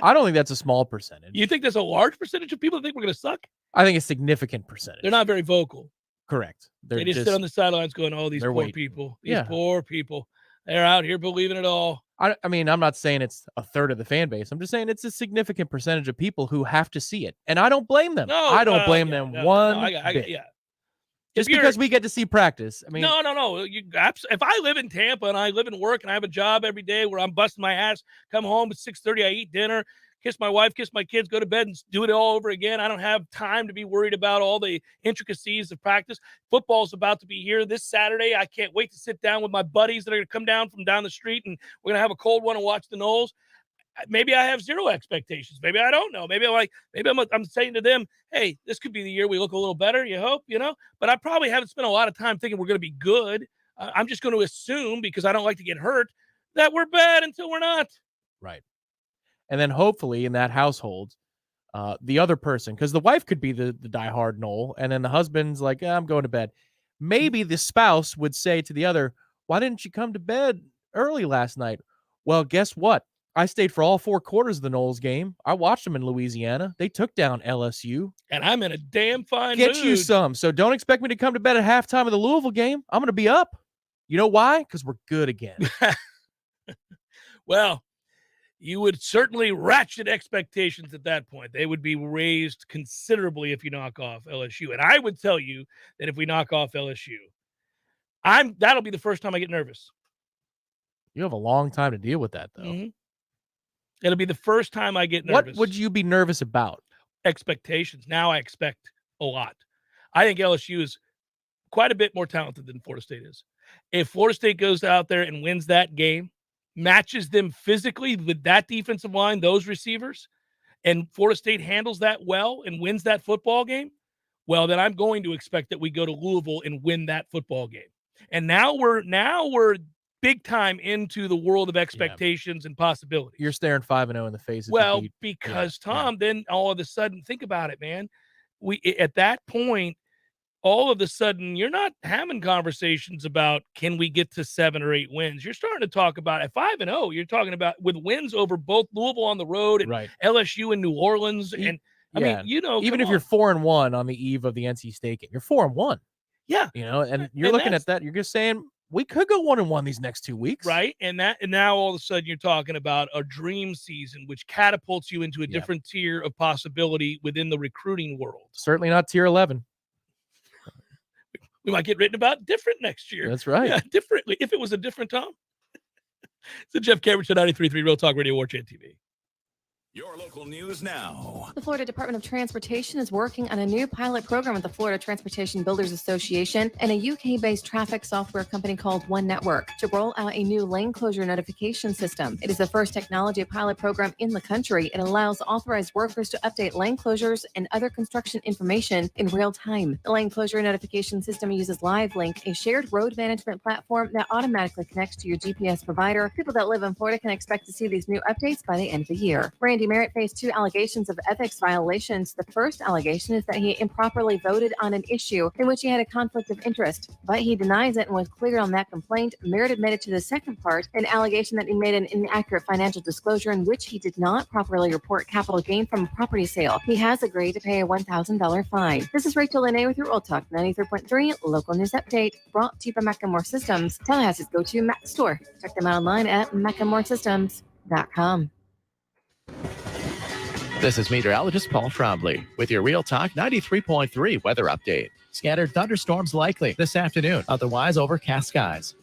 I don't think that's a small percentage. You think there's a large percentage of people that think we're going to suck? I think a significant percentage. They're not very vocal. Correct. They just sit on the sidelines going, oh, these poor people. These poor people. They're out here believing it all. I mean, I'm not saying it's a third of the fan base. I'm just saying it's a significant percentage of people who have to see it. And I don't blame them. No, I don't blame them one bit. Yeah. Just because we get to see practice. I mean, no. If I live in Tampa and I live and work and I have a job every day where I'm busting my ass, come home at 6:30, I eat dinner, kiss my wife, kiss my kids, go to bed and do it all over again. I don't have time to be worried about all the intricacies of practice. Football's about to be here this Saturday. I can't wait to sit down with my buddies that are going to come down from down the street, and we're going to have a cold one and watch the Noles. Maybe I have zero expectations. Maybe I don't know. Maybe I'm saying to them, hey, this could be the year we look a little better. You hope, but I probably haven't spent a lot of time thinking we're going to be good. I'm just going to assume, because I don't like to get hurt, that we're bad until we're not. Right. And then hopefully in that household, the other person, because the wife could be the diehard Nole, and then the husband's like, I'm going to bed. Maybe the spouse would say to the other, why didn't you come to bed early last night? Well, guess what? I stayed for all 4 quarters of the Noles game. I watched them in Louisiana. They took down LSU. And I'm in a damn fine Get mood. you some. So don't expect me to come to bed at halftime of the Louisville game. I'm going to be up. You know why? Because we're good again. Well, you would certainly ratchet expectations at that point. They would be raised considerably if you knock off LSU. And I would tell you that if we knock off LSU, that'll be the first time I get nervous. You have a long time to deal with that, though. Mm-hmm. It'll be the first time I get nervous. What would you be nervous about? Expectations. Now I expect a lot. I think LSU is quite a bit more talented than Florida State is. If Florida State goes out there and wins that game, matches them physically with that defensive line, those receivers, and Florida State handles that well and wins that football game, well, then I'm going to expect that we go to Louisville and win that football game. And now we're big time into the world of expectations and possibilities. You're staring 5-0 in the face. Well, because Tom, then all of a sudden, think about it, man. At that point, all of a sudden, you're not having conversations about can we get to 7 or 8 wins. You're starting to talk about at 5-0. You're talking about with wins over both Louisville on the road and LSU in New Orleans. And I mean, even if you're 4-1 on the eve of the NC State game, you're 4-1. Yeah, and you're looking at that. You're just saying, we could go 1-1 these next 2 weeks. Right. And now all of a sudden you're talking about a dream season, which catapults you into a different tier of possibility within the recruiting world. Certainly not tier 11. We might get written about different next year. That's right. Yeah, differently. If it was a different Tom. It's the Jeff Cameron Show, 93.3 Real Talk Radio, Warchant TV. Your local news now. The Florida Department of Transportation is working on a new pilot program with the Florida Transportation Builders Association and a UK-based traffic software company called One Network to roll out a new lane closure notification system. It is the first technology pilot program in the country. It allows authorized workers to update lane closures and other construction information in real time. The lane closure notification system uses LiveLink, a shared road management platform that automatically connects to your GPS provider. People that live in Florida can expect to see these new updates by the end of the year. Randy Merritt faced 2 allegations of ethics violations. The first allegation is that he improperly voted on an issue in which he had a conflict of interest, but he denies it and was clear on that complaint. Merritt admitted to the second part, an allegation that he made an inaccurate financial disclosure in which he did not properly report capital gain from a property sale. He has agreed to pay a $1,000 fine. This is Rachel Lene with your Real Talk 93.3 local news update, brought to you by Macklemore Systems, Tallahassee's go-to Mac store. Check them out online at MacklemoreSystems.com. This is meteorologist Paul Trombley with your Real Talk 93.3 weather update. Scattered thunderstorms likely this afternoon, otherwise overcast skies.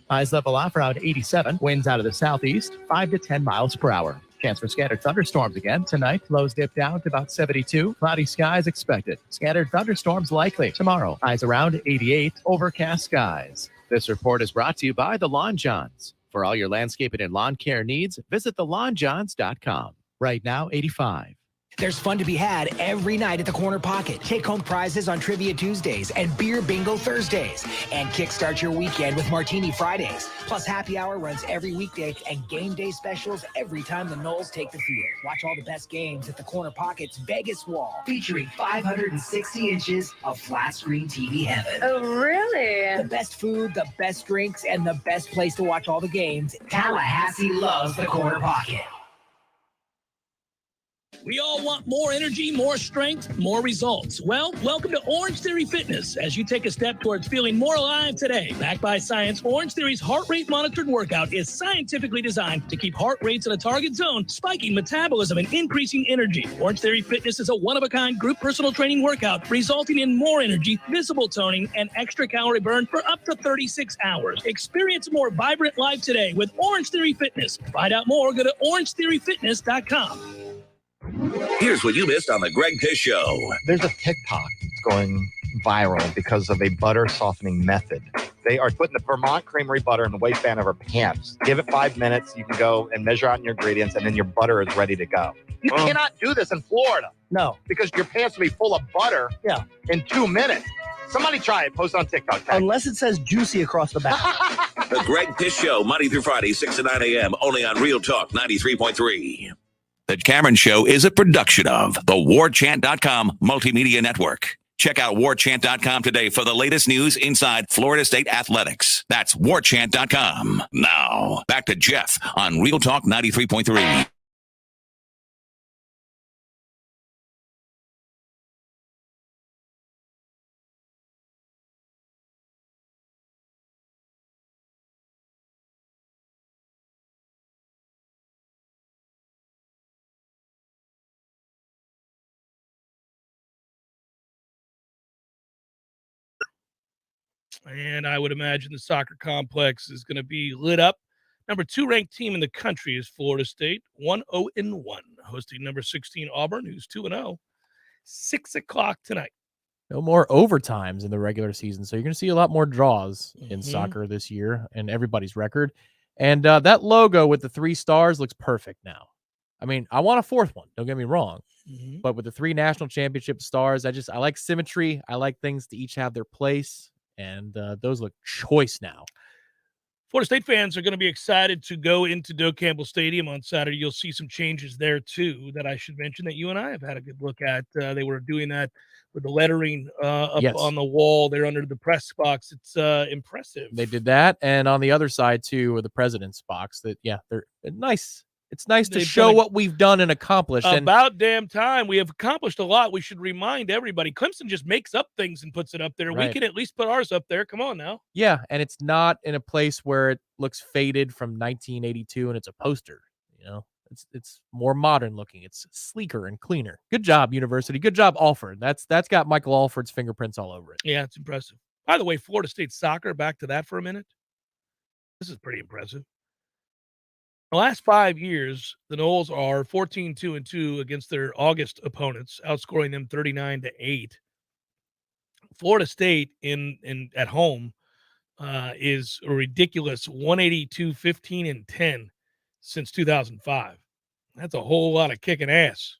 Highs level off around 87, winds out of the southeast, 5 to 10 miles per hour. Chance for scattered thunderstorms again. Tonight, lows dip down to about 72. Cloudy skies expected. Scattered thunderstorms likely. Tomorrow, highs around 88. Overcast skies. This report is brought to you by the Lawn Johns. For all your landscaping and lawn care needs, visit thelawnjohns.com. Right now, 85. There's fun to be had every night at the Corner Pocket. Take home prizes on Trivia Tuesdays and Beer Bingo Thursdays. And kickstart your weekend with Martini Fridays. Plus, happy hour runs every weekday and game day specials every time the Noles take the field. Watch all the best games at the Corner Pocket's Vegas Wall, featuring 560 inches of flat screen TV heaven. Oh, really? The best food, the best drinks, and the best place to watch all the games. Tallahassee loves the Corner Pocket. We all want more energy, more strength, more results. Well, welcome to Orange Theory Fitness as you take a step towards feeling more alive today. Backed by science, Orange Theory's heart rate monitored workout is scientifically designed to keep heart rates in a target zone, spiking metabolism and increasing energy. Orange Theory Fitness is a one-of-a-kind group personal training workout resulting in more energy, visible toning, and extra calorie burn for up to 36 hours. Experience a more vibrant life today with Orange Theory Fitness. To find out more, go to orangetheoryfitness.com. Here's what you missed on the Greg Pish Show. There's a TikTok that's going viral because of a butter softening method. They are putting the Vermont Creamery butter in the waistband of our pants. Give it 5 minutes. You can go and measure out your ingredients, and then your butter is ready to go. You cannot do this in Florida. No. Because your pants will be full of butter in 2 minutes. Somebody try it. Post it on TikTok. Unless it says juicy across the back. The Greg Pish Show, Monday through Friday, 6 to 9 a.m., only on Real Talk 93.3. The Cameron Show is a production of the Warchant.com Multimedia Network. Check out Warchant.com today for the latest news inside Florida State athletics. That's Warchant.com. Now, back to Jeff on Real Talk 93.3. And I would imagine the soccer complex is going to be lit up. Number 2 ranked team in the country is Florida State, 1-0-1, hosting number 16 Auburn, who's 2-0. 6 o'clock tonight. No more overtimes in the regular season, so you're going to see a lot more draws in soccer this year and everybody's record. And that logo with the 3 stars looks perfect now. I mean, I want a 4th one, don't get me wrong. But with the 3 national championship stars, I like symmetry. I like things to each have their place. And those look choice now. Florida State fans are going to be excited to go into Doak Campbell Stadium on Saturday. You'll see some changes there, too, that I should mention that you and I have had a good look at. They were doing that with the lettering up on the wall there under the press box. It's impressive. They did that. And on the other side, too, with the president's box, they're nice. It's nice to show what we've done and accomplished. About damn time. We have accomplished a lot. We should remind everybody. Clemson just makes up things and puts it up there. Right. We can at least put ours up there. Come on now. Yeah, and it's not in a place where it looks faded from 1982 and it's a poster. You know, it's more modern looking. It's sleeker and cleaner. Good job, University. Good job, Alford. That's got Michael Alford's fingerprints all over it. Yeah, it's impressive. By the way, Florida State soccer, back to that for a minute. This is pretty impressive. The last 5 years, the Noles are 14-2-2 against their August opponents, outscoring them 39-8. Florida State at home is a ridiculous 182-15-10 since 2005. That's a whole lot of kicking ass.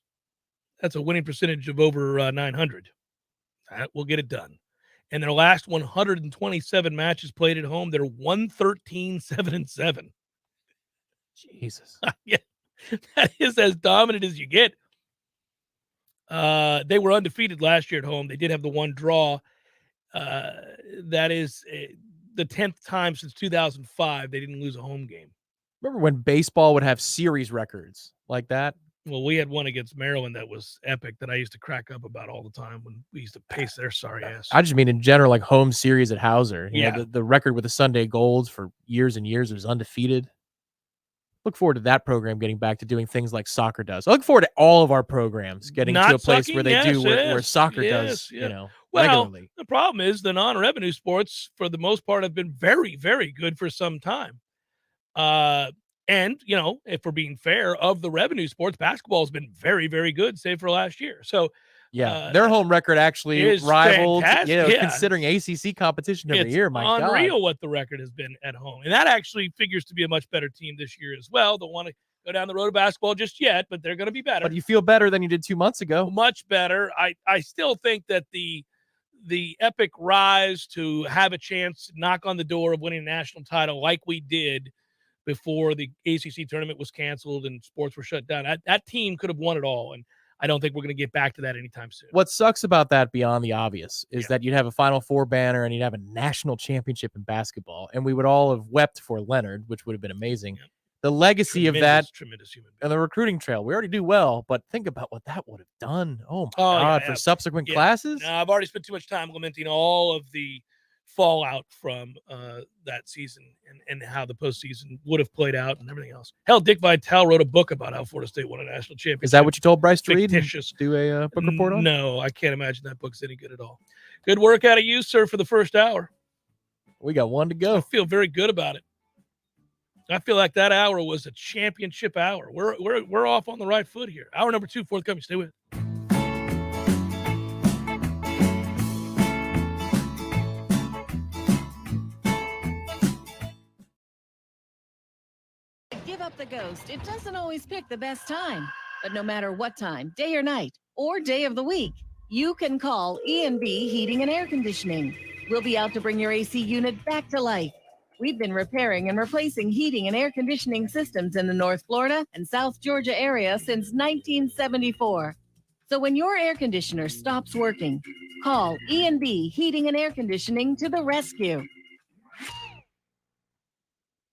That's a winning percentage of over 900. That will get it done. And their last 127 matches played at home, they're 113-7-7. Jesus. Yeah, that is as dominant as you get. They were undefeated last year at home. They did have the one draw. That is the 10th time since 2005 they didn't lose a home game. Remember when baseball would have series records like that? Well, we had one against Maryland that was epic that I used to crack up about all the time when we used to pace their sorry ass. I just mean in general, like home series at Hauser. You Yeah. know, the record with the Sunday Golds for years and years was undefeated. Look forward to that program getting back to doing things like soccer does. I look forward to all of our programs getting to a place where they do where soccer does, you know, regularly. The problem is the non-revenue sports, for the most part, have been very, very good for some time. And, if we're being fair, of the revenue sports, basketball has been very, very good, save for last year. So, their home record actually is rivaled, fantastic. considering ACC competition every year. My God. Unreal what the record has been at home. And that actually figures to be a much better team this year as well. Don't want to go down the road of basketball just yet, but they're going to be better. But you feel better than you did 2 months ago. Much better. I still think that the epic rise to have a chance to knock on the door of winning a national title like we did before the ACC tournament was canceled and sports were shut down, that team could have won it all. And I don't think we're going to get back to that anytime soon. What sucks about that, beyond the obvious, is that you'd have a Final Four banner and you'd have a national championship in basketball, and we would all have wept for Leonard, which would have been amazing. Yeah. The legacy of that tremendous human being. And the recruiting trail, we already do well, but think about what that would have done. Oh my God, for subsequent classes. No, I've already spent too much time lamenting all of the fallout from that season and how the postseason would have played out and everything else. Hell, Dick Vitale wrote a book about how Florida State won a national championship. Is that what you told Bryce to read? Do a book report on? No, I can't imagine that book's any good at all. Good work out of you, sir, for the first hour. We got one to go. I feel very good about it. I feel like that hour was a championship hour. We're off on the right foot here. Hour number 2 forthcoming. Stay with. Give up the ghost. It doesn't always pick the best time, but no matter what time, day or night, or day of the week, you can call E&B Heating and Air Conditioning. We'll be out to bring your AC unit back to life. We've been repairing and replacing heating and air conditioning systems in the North Florida and South Georgia area since 1974. So when your air conditioner stops working, call E&B Heating and Air Conditioning to the rescue.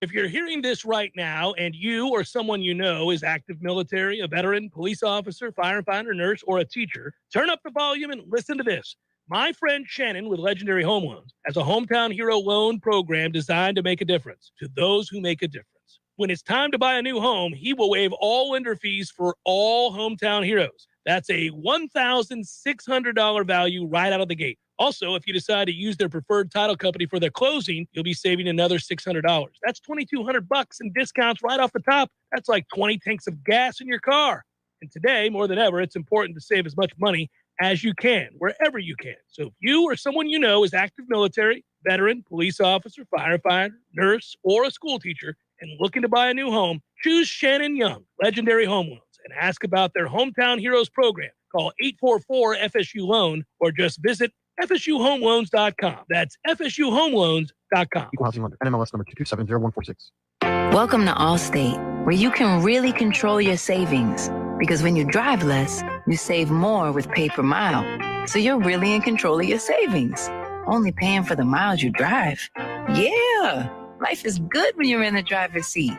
If you're hearing this right now and you or someone you know is active military, a veteran, police officer, firefighter, nurse, or a teacher, turn up the volume and listen to this. My friend Shannon with Legendary Home Loans has a hometown hero loan program designed to make a difference to those who make a difference. When it's time to buy a new home, he will waive all lender fees for all hometown heroes. That's a $1,600 value right out of the gate. Also, if you decide to use their preferred title company for their closing, you'll be saving another $600. That's $2,200 in discounts right off the top. That's like 20 tanks of gas in your car. And today, more than ever, it's important to save as much money as you can, wherever you can. So if you or someone you know is active military, veteran, police officer, firefighter, nurse, or a school teacher and looking to buy a new home, choose Shannon Young, Legendary Home Loans, and ask about their Hometown Heroes program. Call 844-FSU-LOAN or just visit FSUHomeLoans.com. That's FSUHomeLoans.com. Equal housing lender. NMLS number 2270146. Welcome to Allstate, where you can really control your savings. Because when you drive less, you save more with pay per mile. So you're really in control of your savings, only paying for the miles you drive. Yeah, life is good when you're in the driver's seat.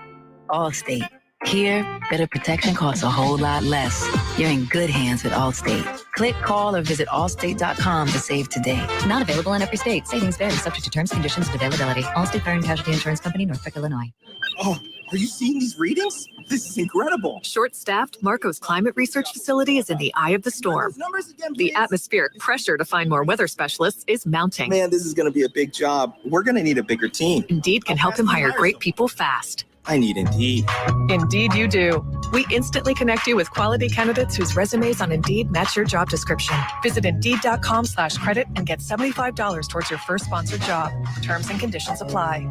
Allstate. Here, better protection costs a whole lot less. You're in good hands with Allstate. Click, call, or visit allstate.com to save today. Not available in every state. Savings vary, subject to terms, conditions, and availability. Allstate Fire and Casualty Insurance Company, Norfolk, Illinois. Oh, are you seeing these readings? This is incredible. Short-staffed, Marco's Climate Research Facility is in the eye of the storm. The atmospheric pressure to find more weather specialists is mounting. Man, this is going to be a big job. We're going to need a bigger team. Indeed can help him hire great people fast. I need Indeed. Indeed you do. We instantly connect you with quality candidates whose resumes on Indeed match your job description. Visit Indeed.com/credit and get $75 towards your first sponsored job. Terms and conditions apply.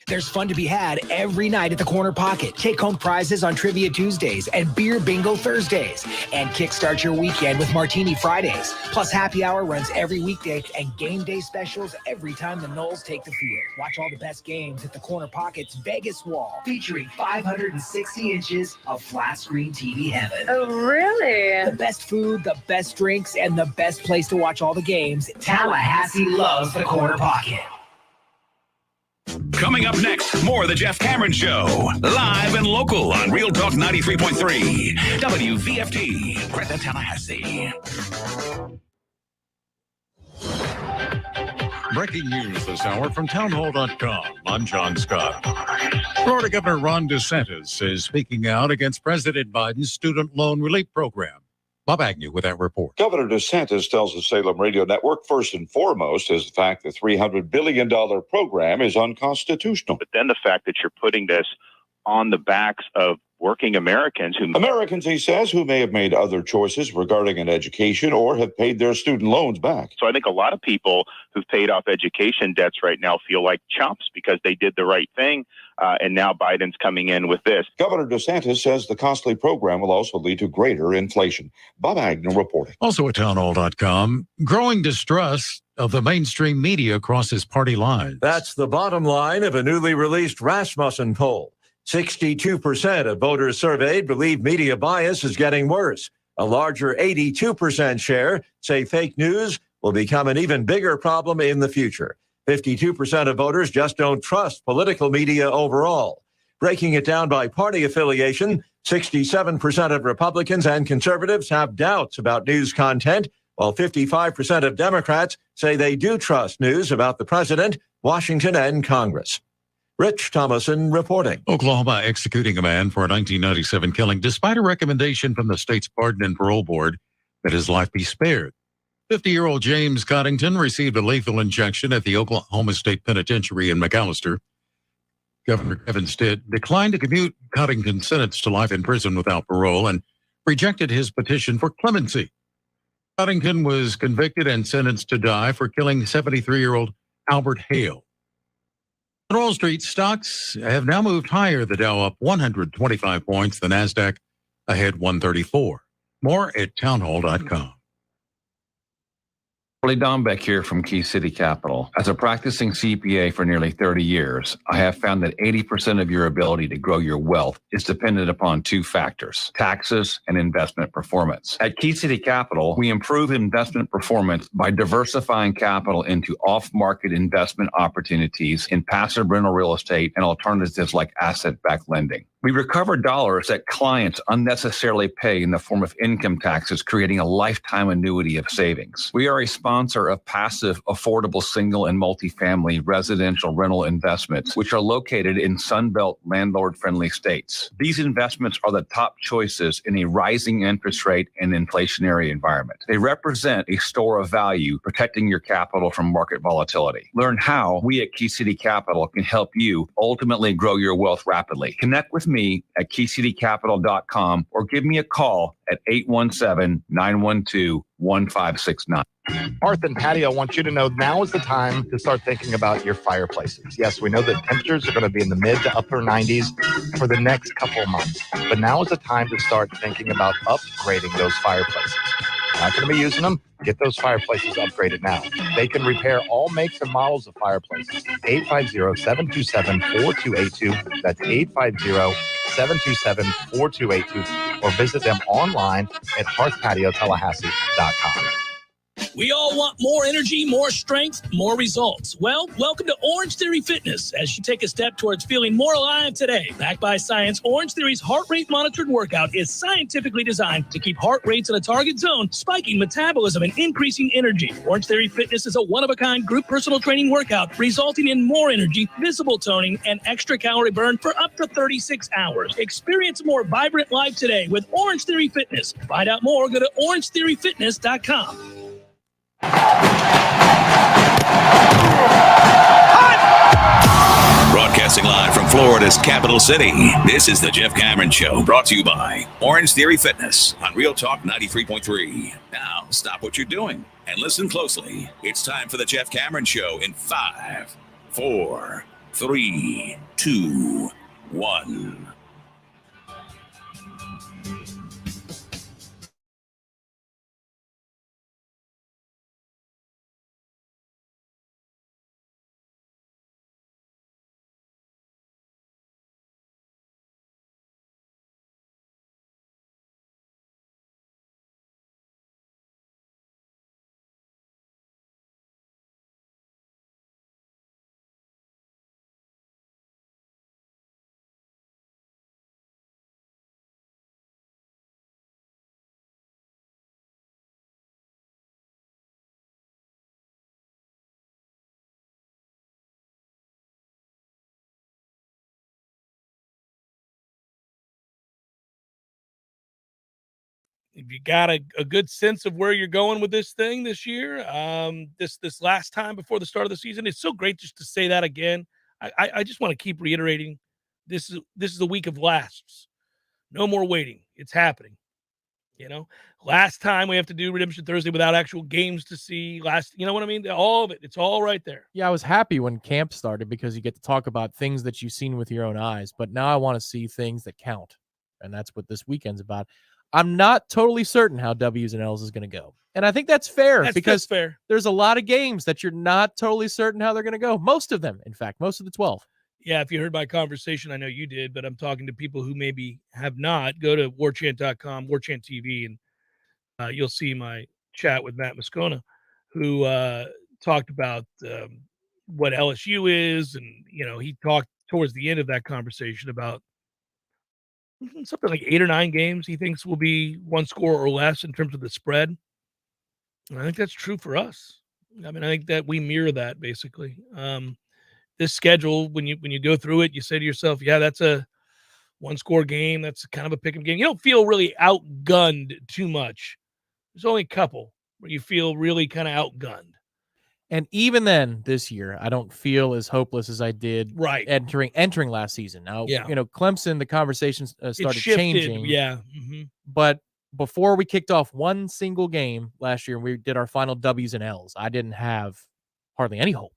There's fun to be had every night at the Corner Pocket. Take home prizes on Trivia Tuesdays and Beer Bingo Thursdays. And kickstart your weekend with Martini Fridays. Plus, happy hour runs every weekday and game day specials every time the Noles take the field. Watch all the best games at the Corner Pocket's Vegas wall, featuring 560 inches of flat screen TV heaven. Oh, really? The best food, the best drinks, and the best place to watch all the games. Tallahassee loves the Corner Pocket. Coming up next, more of the Jeff Cameron Show. Live and local on Real Talk 93.3. WVFT, Greta, Tallahassee. Breaking news this hour from townhall.com. I'm John Scott. Florida Governor Ron DeSantis is speaking out against President Biden's student loan relief program. Bob Agnew with that report. Governor DeSantis tells the Salem Radio Network first and foremost is the fact the $300 billion program is unconstitutional. But then the fact that you're putting this on the backs of working Americans Americans, he says, who may have made other choices regarding an education or have paid their student loans back. So I think a lot of people who've paid off education debts right now feel like chumps because they did the right thing. And now Biden's coming in with this. Governor DeSantis says the costly program will also lead to greater inflation. Bob Agnew reporting. Also at townhall.com, growing distrust of the mainstream media crosses party lines. That's the bottom line of a newly released Rasmussen poll. 62% of voters surveyed believe media bias is getting worse. A larger 82% share say fake news will become an even bigger problem in the future. 52% of voters just don't trust political media overall. Breaking it down by party affiliation, 67% of Republicans and conservatives have doubts about news content, while 55% of Democrats say they do trust news about the president, Washington, and Congress. Rich Thomason reporting. Oklahoma executing a man for a 1997 killing despite a recommendation from the state's Pardon and Parole Board that his life be spared. 50-year-old James Coddington received a lethal injection at the Oklahoma State Penitentiary in McAllister. Governor Kevin Stitt declined to commute Coddington's sentence to life in prison without parole and rejected his petition for clemency. Coddington was convicted and sentenced to die for killing 73-year-old Albert Hale. On Wall Street, stocks have now moved higher. The Dow up 125 points, the NASDAQ ahead 134. More at townhall.com. Charlie Dombeck here from Key City Capital. As a practicing CPA for nearly 30 years, I have found that 80% of your ability to grow your wealth is dependent upon two factors: taxes and investment performance. At Key City Capital, we improve investment performance by diversifying capital into off-market investment opportunities in passive rental real estate and alternatives like asset-backed lending. We recover dollars that clients unnecessarily pay in the form of income taxes, creating a lifetime annuity of savings. We are a sponsor of passive, affordable single and multifamily residential rental investments, which are located in Sunbelt landlord-friendly states. These investments are the top choices in a rising interest rate and inflationary environment. They represent a store of value, protecting your capital from market volatility. Learn how we at Key City Capital can help you ultimately grow your wealth rapidly. Connect with me at keycitycapital.com or give me a call at 817-912-1569. Hearth and Patio wants you to know now is the time to start thinking about your fireplaces. Yes, we know that temperatures are going to be in the mid to upper 90s for the next couple of months, but now is the time to start thinking about upgrading those fireplaces. Not going to be using them? Get those fireplaces upgraded now. They can repair all makes and models of fireplaces. 850-727-4282. That's 850-727-4282. Or visit them online at hearthpatiotallahassee.com. We all want more energy, more strength, more results. Well, welcome to Orange Theory Fitness as you take a step towards feeling more alive today. Backed by science, Orange Theory's heart rate monitored workout is scientifically designed to keep heart rates in a target zone, spiking metabolism and increasing energy. Orange Theory Fitness is a one-of-a-kind group personal training workout resulting in more energy, visible toning, and extra calorie burn for up to 36 hours. Experience a more vibrant life today with Orange Theory Fitness. Find out more, go to orangetheoryfitness.com. Broadcasting live from Florida's capital city, this is the Jeff Cameron Show, brought to you by Orange Theory Fitness on Real Talk 93.3. Now, stop what you're doing and listen closely. It's time for the Jeff Cameron Show in 5, 4, 3, 2, 1. if you got a good sense of where you're going with this thing this year, this last time before the start of the season, it's so great just to say that again. I just want to keep reiterating, this is a week of lasts. No more waiting. It's happening. Last time we have to do Redemption Thursday without actual games to see. You know what I mean? All of it. It's all right there. Yeah, I was happy when camp started because you get to talk about things that you've seen with your own eyes. But now I want to see things that count. And that's what this weekend's about. I'm not totally certain how W's and L's is going to go. And I think that's fair because fair. There's a lot of games that you're not totally certain how they're going to go. Most of them, in fact, most of the 12. Yeah, if you heard my conversation, I know you did, but I'm talking to people who maybe have not. Go to warchant.com, Warchant TV, and you'll see my chat with Matt Moscona, who talked about what LSU is. And, he talked towards the end of that conversation about something like 8 or 9 games he thinks will be one score or less in terms of the spread. And I think that's true for us. I mean, I think that we mirror that basically. This schedule, when you go through it, you say to yourself, yeah, that's a one-score game. That's kind of a pick-em game. You don't feel really outgunned too much. There's only a couple where you feel really kind of outgunned. And even then, this year, I don't feel as hopeless as I did entering last season. Now, Clemson, the conversations started changing. Yeah. But before we kicked off one single game last year, and we did our final W's and L's, I didn't have hardly any hope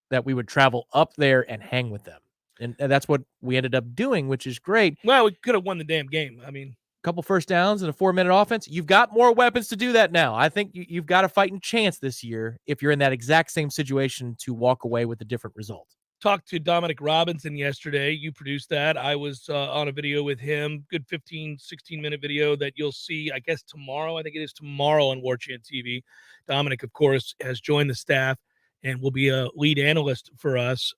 that we would travel up there and hang with them. And that's what we ended up doing, which is great. Well, we could have won the damn game. I mean, a couple first downs and a 4-minute offense. You've got more weapons to do that now. I think you've got a fighting chance this year if you're in that exact same situation to walk away with a different result. Talked to Dominic Robinson yesterday. You produced that. I was on a video with him, good 15, 16-minute video that you'll see, I guess, tomorrow. I think it is tomorrow on Warchant TV. Dominic, of course, has joined the staff and will be a lead analyst for us.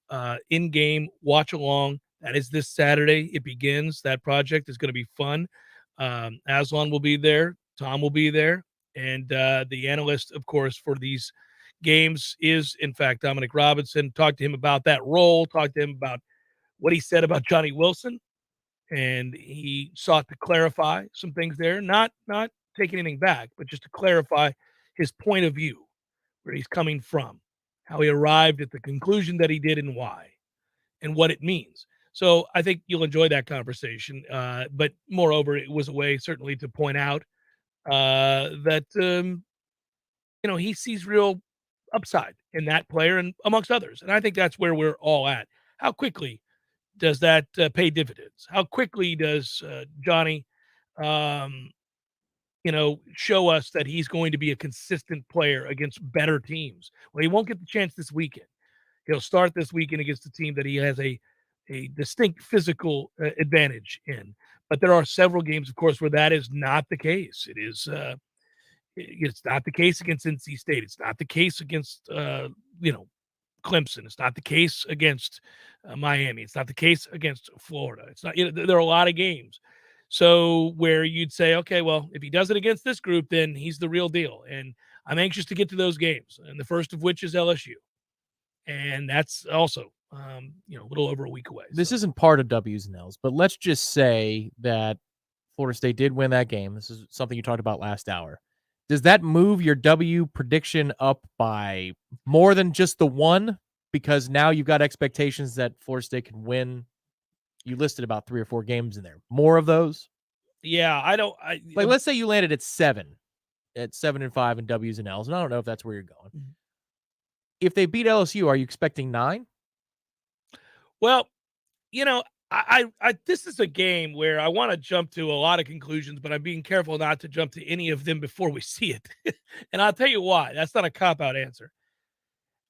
In-game watch-along. That is this Saturday. It begins. That project is going to be fun. Aslan will be there. Tom will be there. And the analyst, of course, for these games is, in fact, Dominic Robinson. Talked to him about that role. Talked to him about what he said about Johnny Wilson. And he sought to clarify some things there. Not taking anything back, but just to clarify his point of view, where he's coming from, how he arrived at the conclusion that he did and why, and what it means. So I think you'll enjoy that conversation. But moreover, it was a way certainly to point out that, he sees real upside in that player and amongst others. And I think that's where we're all at. How quickly does that pay dividends? How quickly does Johnny, show us that he's going to be a consistent player against better teams? Well, he won't get the chance this weekend. He'll start this weekend against a team that he has a distinct physical advantage in. But there are several games, of course, where that is not the case. It's not the case against NC State. It's not the case against, Clemson. It's not the case against Miami. It's not the case against Florida. It's not, there are a lot of games. So where you'd say, okay, well, if he does it against this group, then he's the real deal. And I'm anxious to get to those games. And the first of which is LSU. And that's also, a little over a week away. This isn't part of W's and L's, but let's just say that Florida State did win that game. This is something you talked about last hour. Does that move your W prediction up by more than just the one? Because now you've got expectations that Florida State can win. You listed about 3 or 4 games in there. More of those? Yeah, let's say you landed at 7 and 5 in W's and L's, and I don't know if that's where you're going. Mm-hmm. If they beat LSU, are you expecting 9? Well, this is a game where I want to jump to a lot of conclusions, but I'm being careful not to jump to any of them before we see it. And I'll tell you why. That's not a cop-out answer.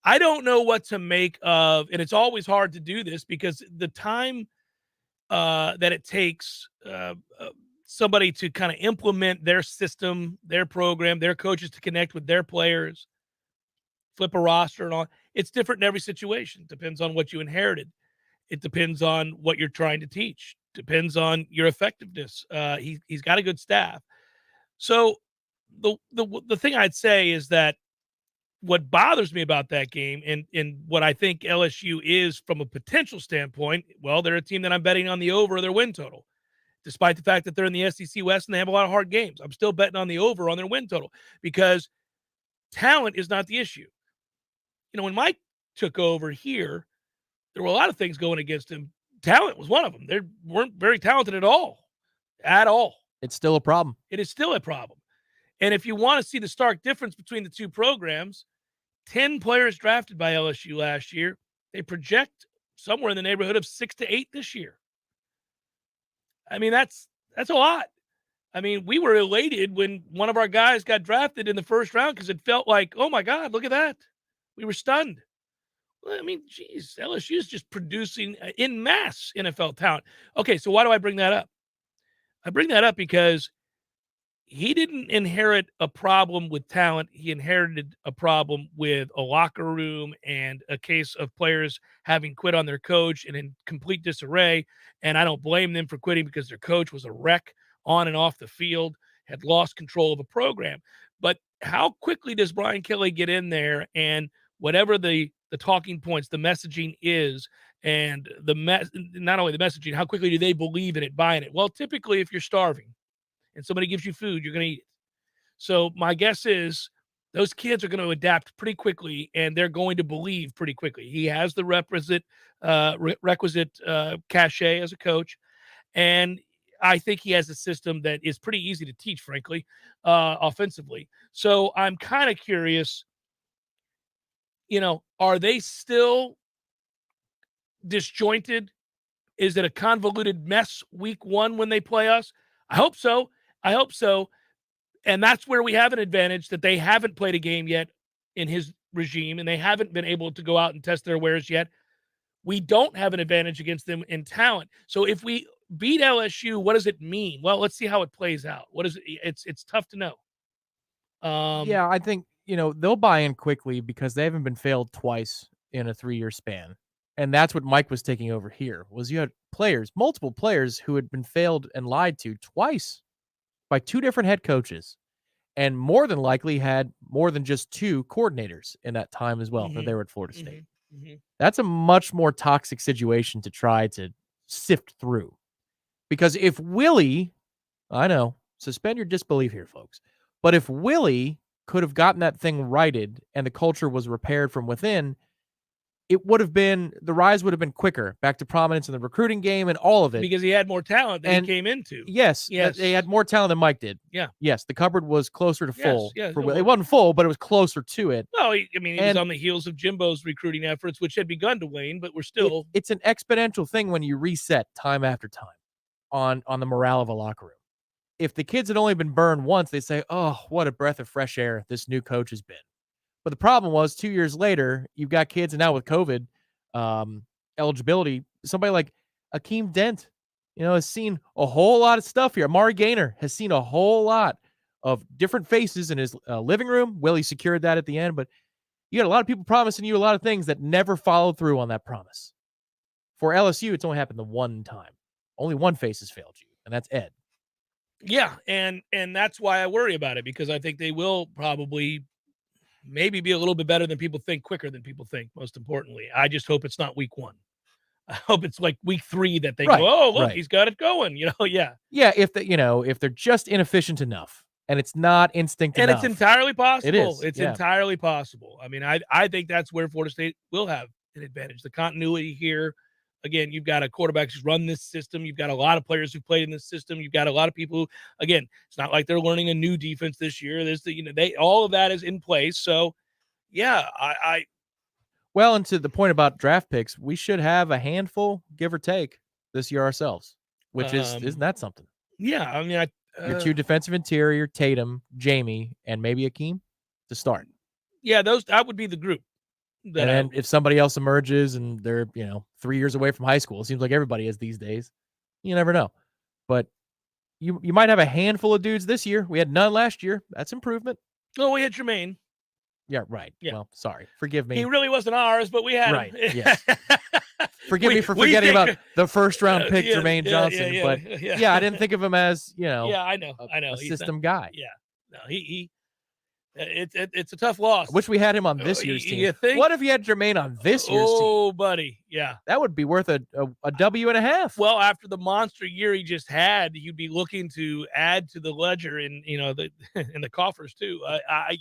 I don't know what to make of, and it's always hard to do this because the time that it takes somebody to kind of implement their system, their program, their coaches to connect with their players, flip a roster and all, it's different in every situation. Depends on what you inherited. It depends on what you're trying to teach. Depends on your effectiveness. He's got a good staff. So the thing I'd say is that what bothers me about that game and what I think LSU is from a potential standpoint, well, they're a team that I'm betting on the over of their win total. despite the fact that they're in the SEC West and they have a lot of hard games. I'm still betting on the over on their win total because talent is not the issue. When Mike took over here, there were a lot of things going against him. Talent was one of them. They weren't very talented at all. At all. It's still a problem. It is still a problem. And if you want to see the stark difference between the two programs, 10 players drafted by LSU last year, they project somewhere in the neighborhood of 6 to 8 this year. I mean, that's a lot. I mean, we were elated when one of our guys got drafted in the first round because it felt like, oh my God, look at that. We were stunned. Well, I mean, geez, LSU is just producing en masse NFL talent. Okay, so why do I bring that up? I bring that up because he didn't inherit a problem with talent. He inherited a problem with a locker room and a case of players having quit on their coach and in complete disarray. And I don't blame them for quitting because their coach was a wreck on and off the field, had lost control of a program. But how quickly does Brian Kelly get in there and whatever the talking points, the messaging is, and not only the messaging, how quickly do they believe in it, buying it? Well, typically, if you're starving and somebody gives you food, you're going to eat it. So my guess is those kids are going to adapt pretty quickly, and they're going to believe pretty quickly. He has the requisite cachet as a coach, and I think he has a system that is pretty easy to teach, frankly, offensively. So I'm kind of curious, are they still disjointed? Is it a convoluted mess week one when they play us? I hope so. And that's where we have an advantage, that they haven't played a game yet in his regime and they haven't been able to go out and test their wares yet. We don't have an advantage against them in talent. So if we beat LSU, what does it mean? Well, let's see how it plays out. What is it? It's tough to know. Yeah, I think, they'll buy in quickly because they haven't been failed twice in a 3-year span. And that's what Mike was taking over here, was you had multiple players who had been failed and lied to twice by 2 different head coaches, and more than likely had more than just 2 coordinators in that time as well that they were at Florida State. That's a much more toxic situation to try to sift through. Because if Willie, I know, suspend your disbelief here, folks, but if Willie could have gotten that thing righted and the culture was repaired from within, it would have been, the rise would have been quicker, back to prominence in the recruiting game and all of it. Because he had more talent than he came into. Yes. They had more talent than Mike did. Yeah. Yes, the cupboard was closer to full. Yes, for Will. It wasn't full, but it was closer to it. No, he was on the heels of Jimbo's recruiting efforts, which had begun to wane, but we're still. It's an exponential thing when you reset time after time on the morale of a locker room. If the kids had only been burned once, they say, oh, what a breath of fresh air this new coach has been. But the problem was 2 years later, you've got kids, and now with COVID eligibility, somebody like Akeem Dent, has seen a whole lot of stuff here. Amari Gaynor has seen a whole lot of different faces in his living room. Willie secured that at the end, but you got a lot of people promising you a lot of things that never followed through on that promise. For LSU, it's only happened the one time. Only one face has failed you, and that's Ed. Yeah, and that's why I worry about it, because I think they will probably maybe be a little bit better than people think, quicker than people think, most importantly. I just hope it's not week 1. I hope it's like week 3 that they go, oh, look, he's got it going, yeah. Yeah, if they're just inefficient enough and it's not instinct enough. And it's entirely possible. It is. It's entirely possible. I mean, I think that's where Florida State will have an advantage. The continuity here. Again, you've got a quarterback who's run this system. You've got a lot of players who played in this system. You've got a lot of people who, again, it's not like they're learning a new defense this year. There's all of that is in place. So, yeah, Well, and to the point about draft picks, we should have a handful, give or take, this year ourselves, which isn't that something? Yeah, I mean, your 2 defensive interior, Tatum, Jamie, and maybe Akeem to start. Yeah, that would be the group. And then if somebody else emerges and they're 3 years away from high school, it seems like everybody is these days. You never know, but you might have a handful of dudes this year. We had none last year. That's improvement. Oh, we had Jermaine. Yeah, right. Yeah. Well, sorry. Forgive me. He really wasn't ours, but we had him. Yes. Forgive me for forgetting about the first round pick, Jermaine Johnson. But I didn't think of him as, Yeah, I know. A system guy. Yeah. No, he It's a tough loss. I wish we had him on this year's team. You think? What if you had Jermaine on this year's team? Oh, buddy, yeah. That would be worth a W and a half. Well, after the monster year he just had, you'd be looking to add to the ledger in the in the coffers too.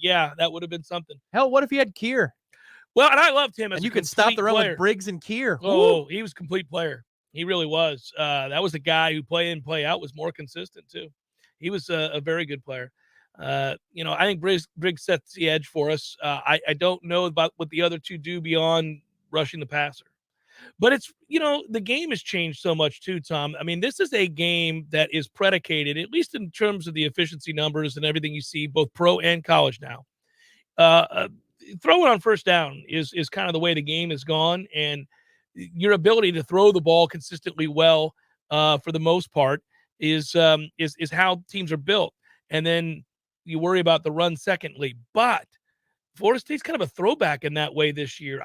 Yeah, that would have been something. Hell, what if you had Kier? Well, and I loved him as and you a could stop the run player. with Briggs and Kier. Oh, he was a complete player. He really was. That was a guy who play in, play out was more consistent too. He was a very good player. I think Briggs sets the edge for us. I don't know about what the other two do beyond rushing the passer. But it's, the game has changed so much too, Tom. I mean, this is a game that is predicated, at least in terms of the efficiency numbers and everything you see, both pro and college now. Throwing on first down is kind of the way the game has gone, and your ability to throw the ball consistently well, for the most part, is how teams are built. And then you worry about the run secondly. But Florida State's kind of a throwback in that way this year.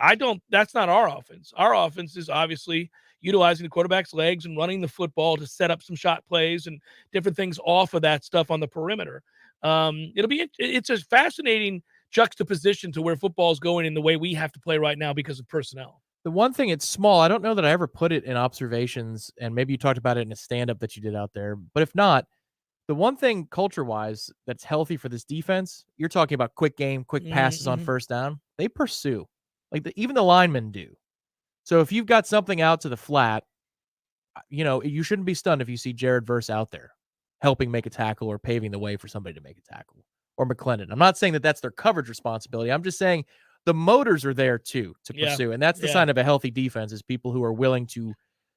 That's not our offense. Our offense is obviously utilizing the quarterback's legs and running the football to set up some shot plays and different things off of that stuff on the perimeter. It's a fascinating juxtaposition to where football is going in the way we have to play right now because of personnel. The one thing, it's small. I don't know that I ever put it in observations, and maybe you talked about it in a stand-up that you did out there. But if not, the one thing culture-wise that's healthy for this defense, you're talking about quick game, quick passes on first down. They pursue. Even the linemen do. So if you've got something out to the flat, you shouldn't be stunned if you see Jared Verse out there helping make a tackle or paving the way for somebody to make a tackle. Or McClendon. I'm not saying that that's their coverage responsibility. I'm just saying the motors are there too to pursue. And that's the sign of a healthy defense, is people who are willing to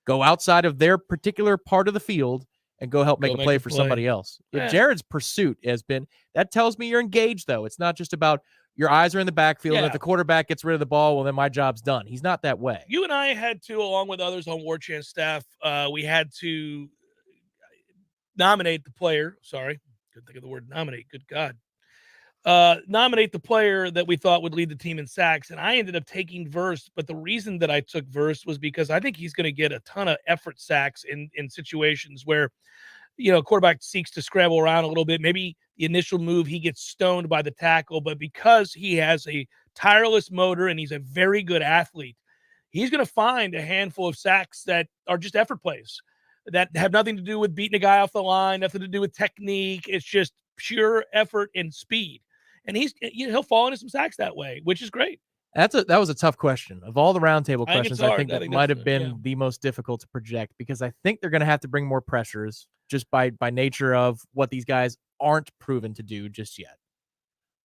go outside of their particular part of the field and go help make a play for somebody else. If Jared's pursuit has been, that tells me you're engaged, though. It's not just about your eyes are in the backfield, and if the quarterback gets rid of the ball, well, then my job's done. He's not that way. You and I had to, along with others on Warchant staff, we had to nominate the player. Sorry, couldn't think of the word nominate. Good God. Nominate the player that we thought would lead the team in sacks. And I ended up taking Verse. But the reason that I took Verse was because I think he's going to get a ton of effort sacks in situations where, quarterback seeks to scramble around a little bit. Maybe the initial move, he gets stoned by the tackle. But because he has a tireless motor and he's a very good athlete, he's going to find a handful of sacks that are just effort plays that have nothing to do with beating a guy off the line, nothing to do with technique. It's just pure effort and speed. And he'll fall into some sacks that way, which is great. That was a tough question. Of all the roundtable questions, I think that might have been yeah. the most difficult to project, because I think they're going to have to bring more pressures just by nature of what these guys aren't proven to do just yet.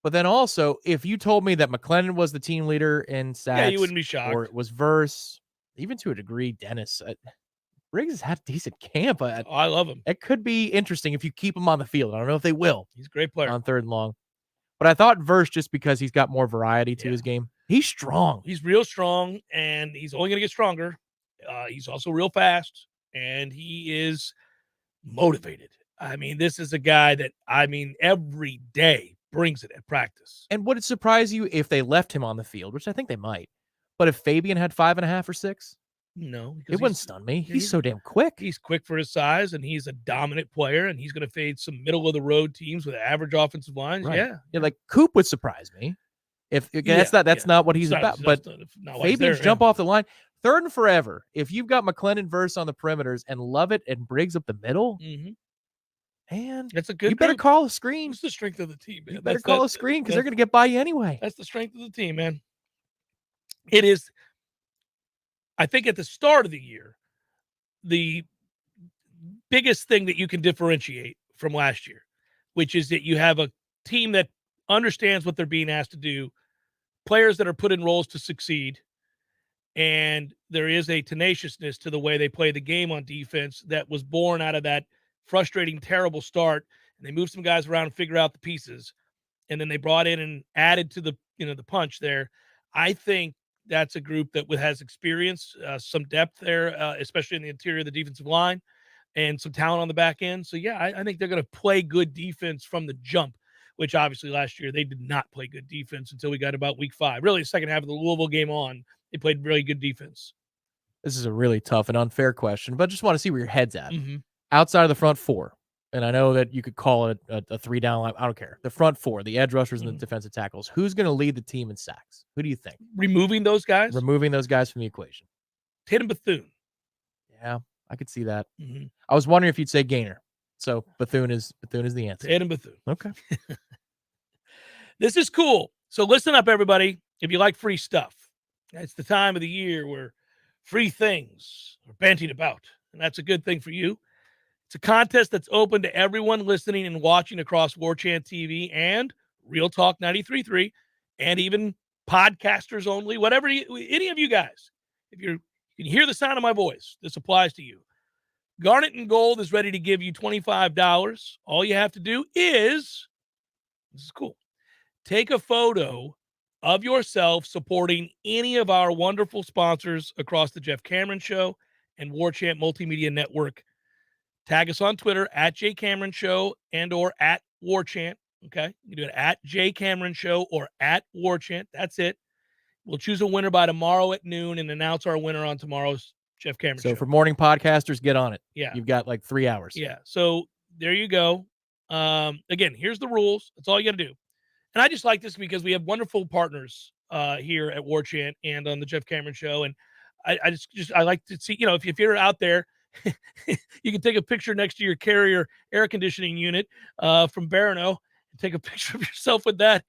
But then also, if you told me that McClendon was the team leader in sacks, you wouldn't be shocked. Or it was Verse, even to a degree, Dennis. Briggs has had a decent camp. I love him. It could be interesting if you keep him on the field. I don't know if they will. He's a great player. On third and long. But I thought Verse, just because he's got more variety to his game. He's strong. He's real strong, and he's only going to get stronger. He's also real fast, and he is motivated. I mean, this is a guy that, every day brings it at practice. And would it surprise you if they left him on the field, which I think they might, but if Fabian had 5.5 or 6? No. It wouldn't stun me. He's so damn quick. He's quick for his size, and he's a dominant player, and he's going to fade some middle-of-the-road teams with average offensive lines. Right. Yeah, like Coop would surprise me. That's not what he's about. But Fabian's jump off the line. Third and forever. If you've got McClendon Verse on the perimeters and Lovett and Briggs up the middle, man, that's a good. You better call a screen. It's the strength of the team, man. You better call a screen because they're going to get by you anyway. That's the strength of the team, man. It is. I think at the start of the year, the biggest thing that you can differentiate from last year, which is that you have a team that understands what they're being asked to do, players that are put in roles to succeed, and there is a tenaciousness to the way they play the game on defense that was born out of that frustrating, terrible start. And they moved some guys around and figure out the pieces, and then they brought in and added to the the punch there. I think that's a group that has experience, some depth there, especially in the interior of the defensive line, and some talent on the back end. So, yeah, I think they're going to play good defense from the jump, which obviously last year they did not play good defense until we got about week 5. Really, the second half of the Louisville game on, they played really good defense. This is a really tough and unfair question, but I just want to see where your head's at. Outside of the front four, and I know that you could call it a 3-down line. I don't care. The front four, the edge rushers and the defensive tackles. Who's going to lead the team in sacks? Who do you think? Removing those guys? Removing those guys from the equation. Tatum Bethune. Yeah, I could see that. Mm-hmm. I was wondering if you'd say Gainer. So Bethune is the answer. Tatum Bethune. Okay. This is cool. So listen up, everybody. If you like free stuff, it's the time of the year where free things are banting about, and that's a good thing for you. It's a contest that's open to everyone listening and watching across Warchant TV and Real Talk 93.3, and even podcasters only, whatever any of you guys. If you can hear the sound of my voice, this applies to you. Garnet and Gold is ready to give you $25. All you have to do is, this is cool, take a photo of yourself supporting any of our wonderful sponsors across the Jeff Cameron Show and Warchant Multimedia Network. Tag us on Twitter at J Cameron Show and or at Warchant. Okay, you do it at J Cameron Show or at Warchant. That's it. We'll choose a winner by tomorrow at noon and announce our winner on tomorrow's Jeff Cameron Show. So for morning podcasters, get on it. Yeah. You've got like 3 hours. Yeah. So there you go. Again, here's the rules. That's all you got to do. And I just like this because we have wonderful partners here at Warchant and on the Jeff Cameron Show. And I like to see, if you're out there, you can take a picture next to your Carrier air conditioning unit from Barano. Take a picture of yourself with that.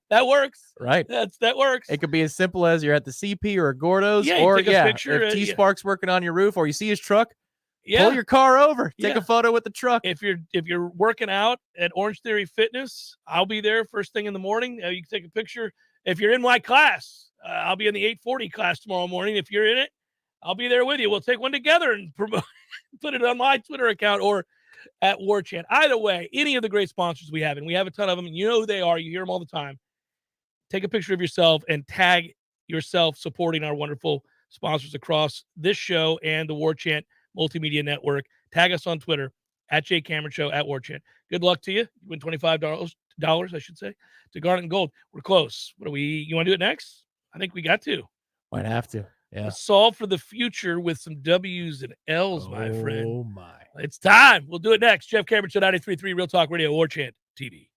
That works. Right. That works. It could be as simple as you're at the CP or a Gordo's, Yeah, or take a picture, if T Spark's working on your roof, or you see his truck, Yeah. pull your car over, take Yeah. a photo with the truck. If you're working out at Orange Theory Fitness, I'll be there first thing in the morning. You can take a picture. If you're in my class, I'll be in the 840 class tomorrow morning. If you're in it, I'll be there with you. We'll take one together and promote, put it on my Twitter account or at Warchant. Either way, any of the great sponsors we have, and we have a ton of them, and you know who they are. You hear them all the time. Take a picture of yourself and tag yourself supporting our wonderful sponsors across this show and the Warchant Multimedia Network. Tag us on Twitter at J Cameron Show, at Warchant. Good luck to you. You win $25, I should say, to Garnet and Gold. We're close. You want to do it next? I think we got to. Might have to. Yeah. Let's solve for the future with some W's and L's, my friend. Oh, my. It's time. We'll do it next. Jeff Cameron Show, 93.3 Real Talk Radio, Warchant TV.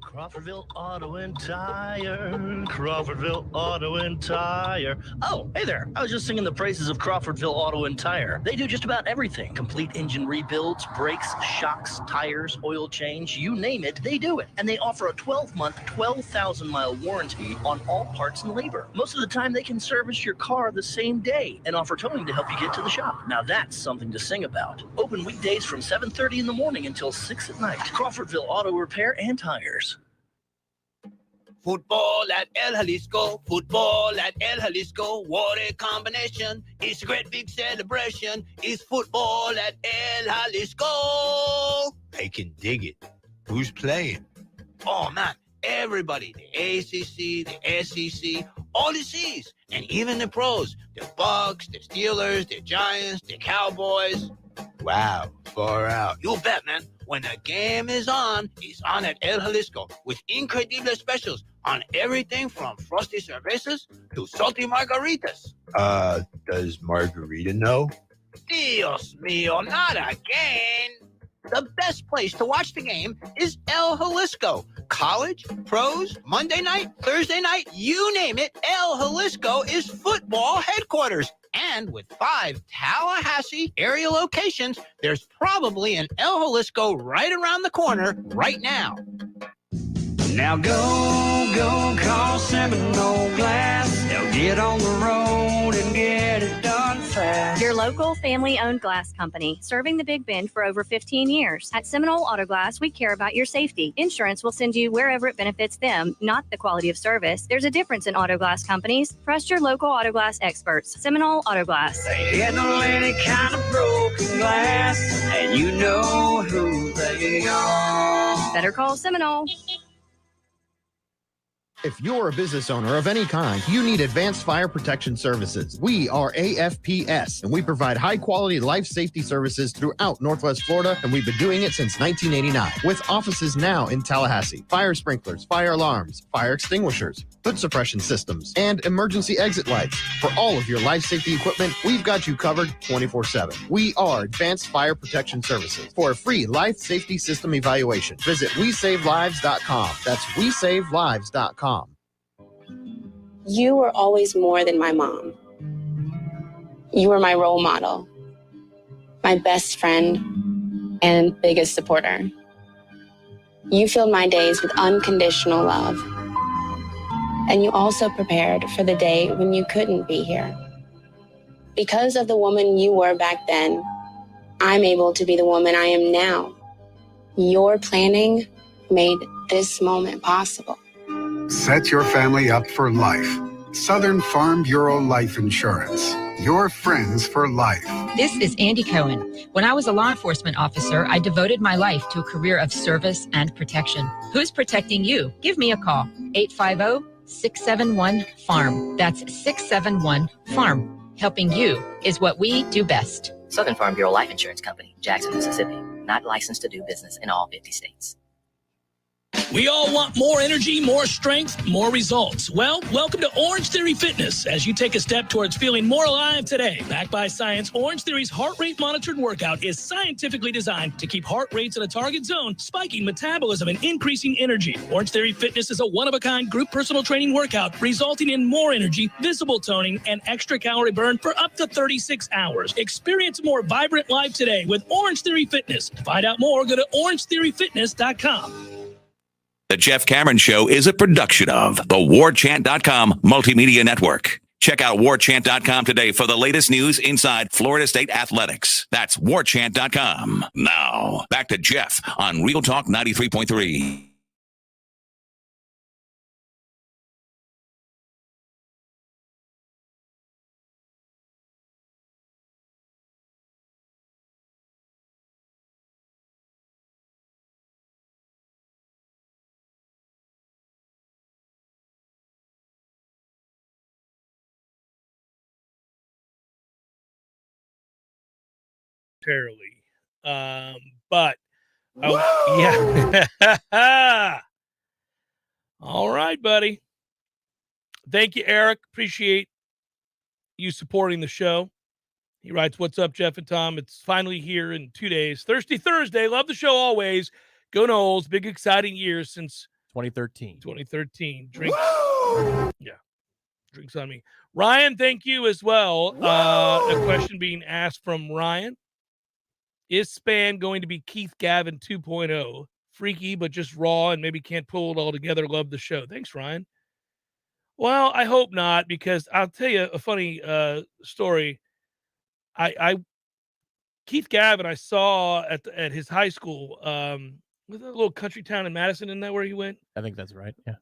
Crawfordville Auto and Tire. Crawfordville Auto and Tire. Oh, hey there. I was just singing the praises of Crawfordville Auto and Tire. They do just about everything. Complete engine rebuilds, brakes, shocks, tires, oil change, you name it, they do it. And they offer a 12-month, 12,000-mile warranty on all parts and labor. Most of the time, they can service your car the same day and offer towing to help you get to the shop. Now that's something to sing about. Open weekdays from 7:30 in the morning until 6 at night. Crawfordville Auto Repair and Tires. Football at El Jalisco, football at El Jalisco, what a combination. It's a great big celebration. It's football at El Jalisco. I can dig it. Who's playing? Oh, man, everybody. The ACC, the SEC, all the C's, and even the pros. The Bucks, the Steelers, the Giants, the Cowboys. Wow, far out. You bet, man. When the game is on, it's on at El Jalisco with incredible specials on everything from frosty cervezas to salty margaritas. Does Margarita know? Dios mío, not again. The best place to watch the game is El Jalisco. College, pros, Monday night, Thursday night, you name it, El Jalisco is football headquarters. And with 5 Tallahassee area locations, there's probably an El Jalisco right around the corner right now. Now go call Seminole Glass. They'll get on the road and get it done fast. Your local family-owned glass company, serving the Big Bend for over 15 years. At Seminole Auto Glass, we care about your safety. Insurance will send you wherever it benefits them, not the quality of service. There's a difference in auto glass companies. Trust your local auto glass experts. Seminole Auto Glass. They handle any kind of broken glass, and you know who they are. Better call Seminole. If you're a business owner of any kind, you need advanced fire protection services. We are AFPS, and we provide high-quality life safety services throughout Northwest Florida, and we've been doing it since 1989, with offices now in Tallahassee. Fire sprinklers, fire alarms, fire extinguishers, hood suppression systems, and emergency exit lights. For all of your life safety equipment, we've got you covered 24/7. We are Advanced Fire Protection Services. For a free life safety system evaluation, visit WeSaveLives.com. That's WeSaveLives.com. You were always more than my mom. You were my role model, my best friend, and biggest supporter. You filled my days with unconditional love. And you also prepared for the day when you couldn't be here. Because of the woman you were back then, I'm able to be the woman I am now. Your planning made this moment possible. Set your family up for life. Southern Farm Bureau Life Insurance. Your friends for life. This is Andy Cohen. When I was a law enforcement officer, I devoted my life to a career of service and protection. Who's protecting you? Give me a call. 850-671-FARM. That's 671-FARM. Helping you is what we do best. Southern Farm Bureau Life Insurance Company, Jackson, Mississippi. Not licensed to do business in all 50 states. We all want more energy, more strength, more results. Well, welcome to Orange Theory Fitness as you take a step towards feeling more alive today. Backed by science, Orange Theory's heart rate monitored workout is scientifically designed to keep heart rates in a target zone, spiking metabolism and increasing energy. Orange Theory Fitness is a one-of-a-kind group personal training workout resulting in more energy, visible toning, and extra calorie burn for up to 36 hours. Experience a more vibrant life today with Orange Theory Fitness. To find out more, go to orangetheoryfitness.com. The Jeff Cameron Show is a production of the Warchant.com Multimedia Network. Check out Warchant.com today for the latest news inside Florida State athletics. That's Warchant.com. Now, back to Jeff on Real Talk 93.3. But yeah. All right, buddy. Thank you, Eric. Appreciate you supporting the show. He writes, "What's up, Jeff and Tom? It's finally here in 2 days. Thirsty Thursday. Love the show always. Go Noles. Big exciting year since 2013. 2013. Drinks. Yeah. Drinks on me. Ryan, thank you as well. A question being asked from Ryan. Is Span going to be Keith Gavin 2.0? Freaky, but just raw and maybe can't pull it all together. Love the show. Thanks, Ryan. Well, I hope not, because I'll tell you a funny story. Keith Gavin, I saw at his high school, with a little country town in Madison. Isn't that where he went? I think that's right. Yeah.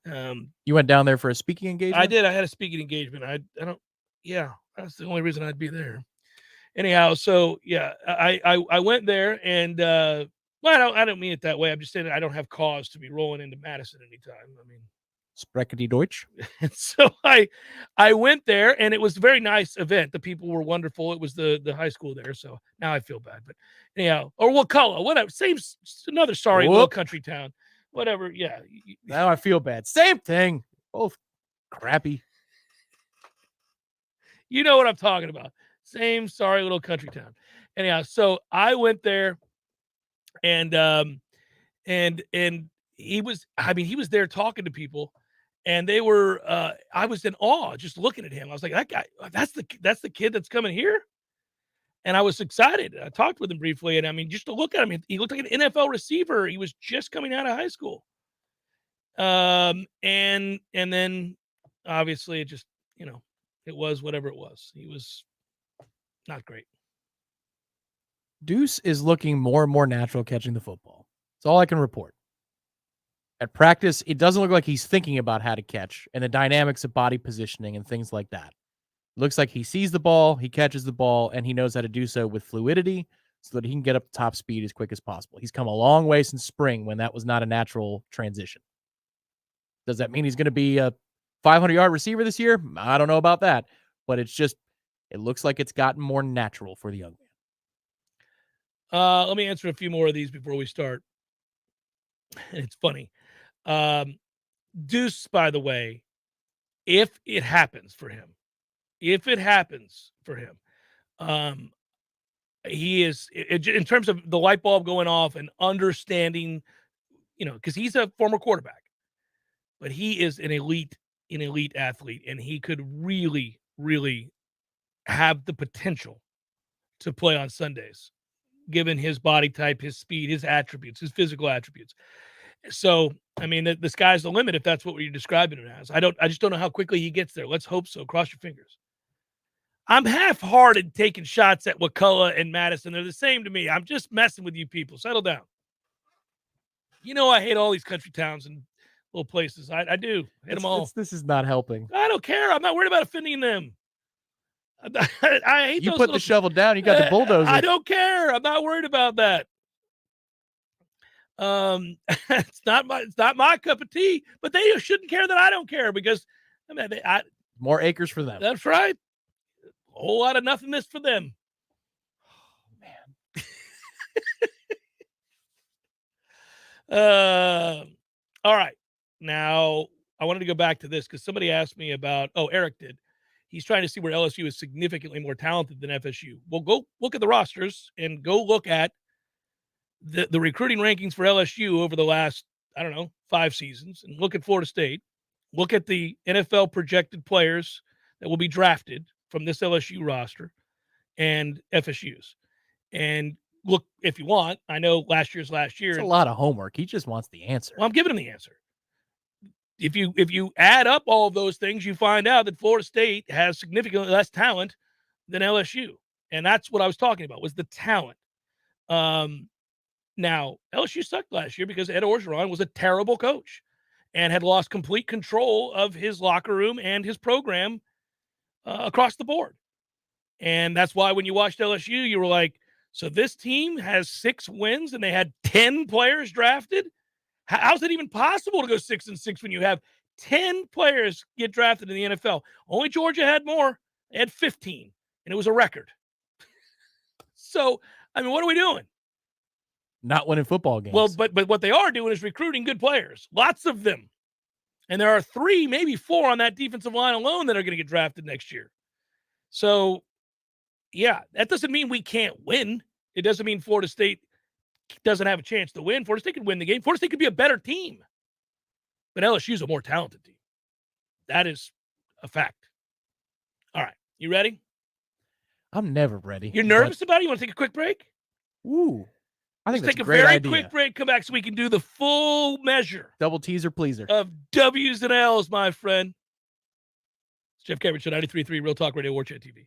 You went down there for a speaking engagement? I did. I had a speaking engagement. I don't. Yeah, that's the only reason I'd be there. Anyhow, so yeah, I went there, and well, I don't mean it that way. I'm just saying I don't have cause to be rolling into Madison anytime. I mean, Spreche die Deutsch. And so I went there, and it was a very nice event. The people were wonderful. It was the high school there, so now I feel bad. But anyhow, or Wakulla, whatever. Same, another sorry little country town, whatever. Yeah. Now I feel bad. Same thing. Both crappy. You know what I'm talking about. Same sorry little country town. Anyhow, so I went there, and he was there talking to people, and they were I was in awe just looking at him. I was like, that guy, that's the kid that's coming here. And I was excited. I talked with him briefly, and I mean, just to look at him, he looked like an NFL receiver. He was just coming out of high school. And then obviously it just, it was whatever it was. He was not great. Deuce is looking more and more natural catching the football. That's all I can report. At practice, it doesn't look like he's thinking about how to catch and the dynamics of body positioning and things like that. It looks like he sees the ball, he catches the ball, and he knows how to do so with fluidity so that he can get up to top speed as quick as possible. He's come a long way since spring when that was not a natural transition. Does that mean he's going to be a 500-yard receiver this year? I don't know about that, but it looks like it's gotten more natural for the young man. Let me answer a few more of these before we start. It's funny. Deuce, by the way, if it happens for him, he is, in terms of the light bulb going off and understanding, because he's a former quarterback, but he is an elite athlete, and he could really, really have the potential to play on Sundays, given his body type, his speed, his attributes, his physical attributes. So, I mean, the sky's the limit if that's what you're describing it as. I just don't know how quickly he gets there. Let's hope so. Cross your fingers. I'm half-hearted taking shots at Wakulla and Madison. They're the same to me. I'm just messing with you people. Settle down. I hate all these country towns and little places. I do. Hate them all. This is not helping. I don't care. I'm not worried about offending them. I hate you those put the shovel down. You got the bulldozer. I don't care. I'm not worried about that. It's not my cup of tea, but they shouldn't care that I don't care, because more acres for them. That's right. A whole lot of nothingness for them. Oh, man. All right. Now, I wanted to go back to this because somebody asked me about, Eric did. He's trying to see where LSU is significantly more talented than FSU. Well, go look at the rosters and go look at the recruiting rankings for LSU over the last, 5 seasons, and look at Florida State. Look at the NFL projected players that will be drafted from this LSU roster and FSU's. And look, if you want, I know last year. It's a lot of homework. He just wants the answer. Well, I'm giving him the answer. If you add up all of those things, you find out that Florida State has significantly less talent than LSU. And that's what I was talking about, was the talent. Now, LSU sucked last year because Ed Orgeron was a terrible coach and had lost complete control of his locker room and his program across the board. And that's why when you watched LSU, you were like, so this team has 6 wins and they had 10 players drafted? How's it even possible to go 6-6 when you have 10 players get drafted in the NFL? Only Georgia had more. They had 15, and it was a record. So, what are we doing? Not winning football games. Well, but what they are doing is recruiting good players, lots of them. And there are 3, maybe 4 on that defensive line alone that are going to get drafted next year. So, yeah, that doesn't mean we can't win. It doesn't mean Florida State doesn't have a chance to win. Florida State could win the game. Florida State could be a better team. But LSU's a more talented team. That is a fact. All right. You ready? I'm never ready. You're nervous about it? You want to take a quick break? Ooh. I think Let's that's take a very quick break, come back so we can do the full measure. Double teaser pleaser. Of W's and L's, my friend. It's Jeff Cameron Show, 93.3 Real Talk Radio, Warchant TV.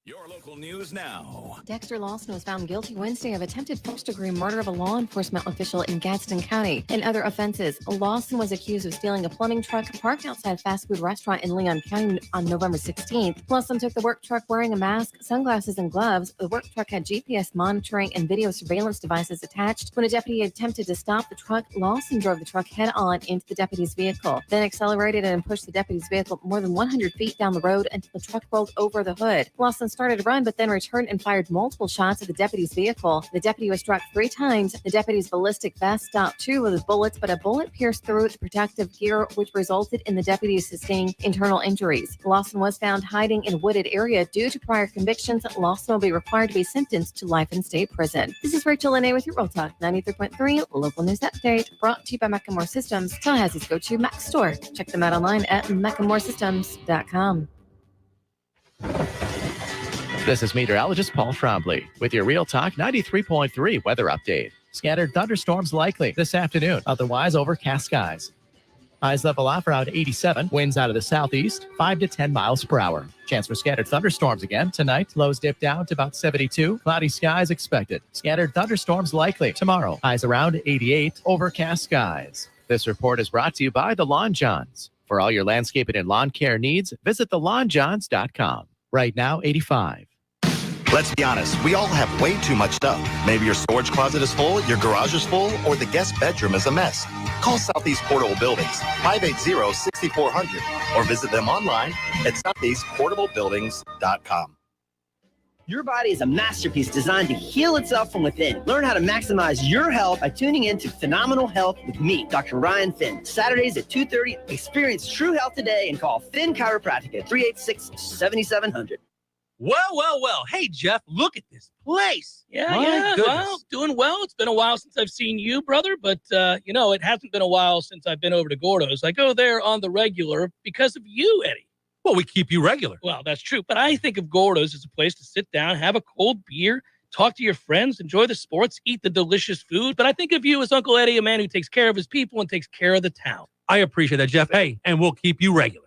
Your local news now. Dexter Lawson was found guilty Wednesday of attempted first-degree murder of a law enforcement official in Gadsden County. In other offenses, Lawson was accused of stealing a plumbing truck parked outside a fast food restaurant in Leon County on November 16th. Lawson took the work truck wearing a mask, sunglasses, and gloves. The work truck had GPS monitoring and video surveillance devices attached. When a deputy attempted to stop the truck, Lawson drove the truck head-on into the deputy's vehicle, then accelerated and pushed the deputy's vehicle more than 100 feet down the road until the truck rolled over the hood. Lawson started to run, but then returned and fired multiple shots at the deputy's vehicle. The deputy was struck 3 times. The deputy's ballistic vest stopped 2 of his bullets, but a bullet pierced through the protective gear, which resulted in the deputy sustaining internal injuries. Lawson was found hiding in a wooded area due to prior convictions. Lawson will be required to be sentenced to life in state prison. This is Rachel Lene with your Real Talk 93.3 local news update, brought to you by Macklemore Systems, Tallahassee's go-to Mac store. Check them out online at macklemoresystems.com. This is meteorologist Paul Trombley with your Real Talk 93.3 weather update. Scattered thunderstorms likely this afternoon, otherwise overcast skies. Highs level off around 87, winds out of the southeast, 5 to 10 miles per hour. Chance for scattered thunderstorms again tonight. Lows dip down to about 72. Cloudy skies expected. Scattered thunderstorms likely tomorrow. Highs around 88, overcast skies. This report is brought to you by the Lawn Johns. For all your landscaping and lawn care needs, visit thelawnjohns.com. Right now, 85. Let's be honest, we all have way too much stuff. Maybe your storage closet is full, your garage is full, or the guest bedroom is a mess. Call Southeast Portable Buildings, 580-6400, or visit them online at southeastportablebuildings.com. Your body is a masterpiece designed to heal itself from within. Learn how to maximize your health by tuning in to Phenomenal Health with me, Dr. Ryan Finn. Saturdays at 2:30. Experience true health today and call Finn Chiropractic at 386-7700. Well. Hey, Jeff, look at this place. Yeah. Well, doing well. It's been a while since I've seen you, brother, but, it hasn't been a while since I've been over to Gordo's. I go there on the regular because of you, Eddie. Well, we keep you regular. Well, that's true, but I think of Gordo's as a place to sit down, have a cold beer, talk to your friends, enjoy the sports, eat the delicious food. But I think of you as Uncle Eddie, a man who takes care of his people and takes care of the town. I appreciate that, Jeff. Hey, and we'll keep you regular.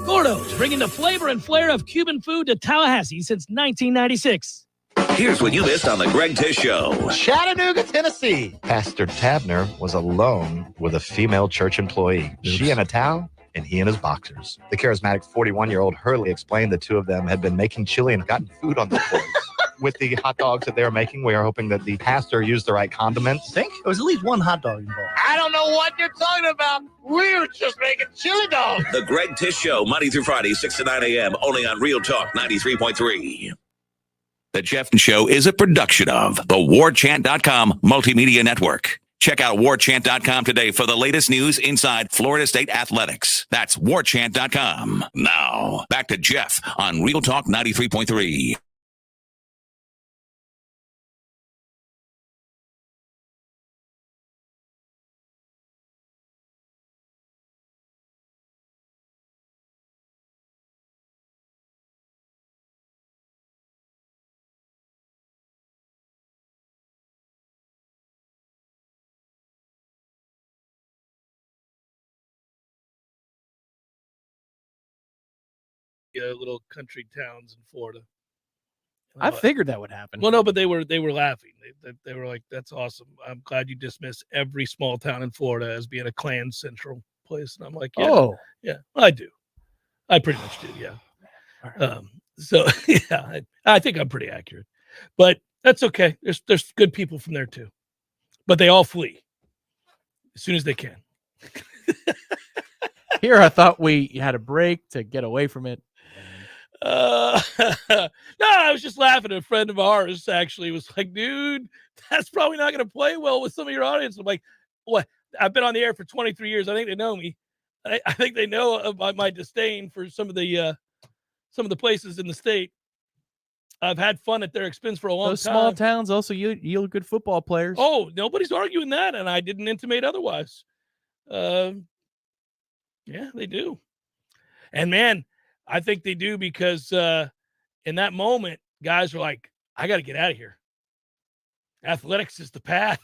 Gordo's, bringing the flavor and flair of Cuban food to Tallahassee since 1996. Here's what you missed on the Greg Tish Show. Chattanooga, Tennessee. Pastor Tabner was alone with a female church employee. She in a towel, and he in his boxers. The charismatic 41-year-old Hurley explained the two of them had been making chili and gotten food on the floor. With the hot dogs that they were making, we are hoping that the pastor used the right condiments. I think there was at least one hot dog involved. I don't know what you're talking about. We were just making chili dogs. The Greg Tish Show, Monday through Friday, 6 to 9 a.m., only on Real Talk 93.3. The Jeff Show is a production of the Warchant.com Multimedia Network. Check out warchant.com today for the latest news inside Florida State athletics. That's warchant.com. Now, back to Jeff on Real Talk 93.3. Little country towns in Florida. I figured that would happen. Well, no, but they were laughing. They were like, "That's awesome. I'm glad you dismiss every small town in Florida as being a Klan central place." And I'm like, "Yeah, I do. I pretty much do. Yeah." So yeah, I think I'm pretty accurate, but that's okay. There's good people from there too, but they all flee as soon as they can. Here, I thought we had a break to get away from it. No, I was just laughing. A friend of ours actually was like, "Dude, that's probably not going to play well with some of your audience." I'm like, "What? I've been on the air for 23 years. I think they know me. I think they know about my disdain for some of the places in the state. I've had fun at their expense for a long time. Those small towns also yield good football players. Oh, nobody's arguing that, and I didn't intimate otherwise. Yeah, they do. And man, I think they do because in that moment, guys are like, I got to get out of here. Athletics is the path.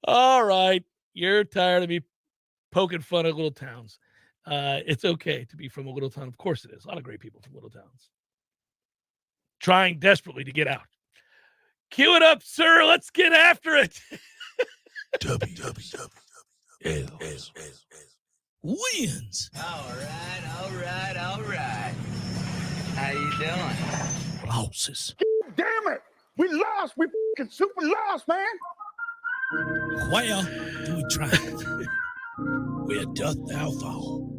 All right. You're tired of me poking fun at little towns. It's okay to be from a little town. Of course it is. A lot of great people from little towns. Trying desperately to get out. Cue it up, sir. Let's get after it. Wins. All right. How you doing? Losses. Damn it! We lost. We fucking super lost, man. Well, do we try? Where doth thou fall?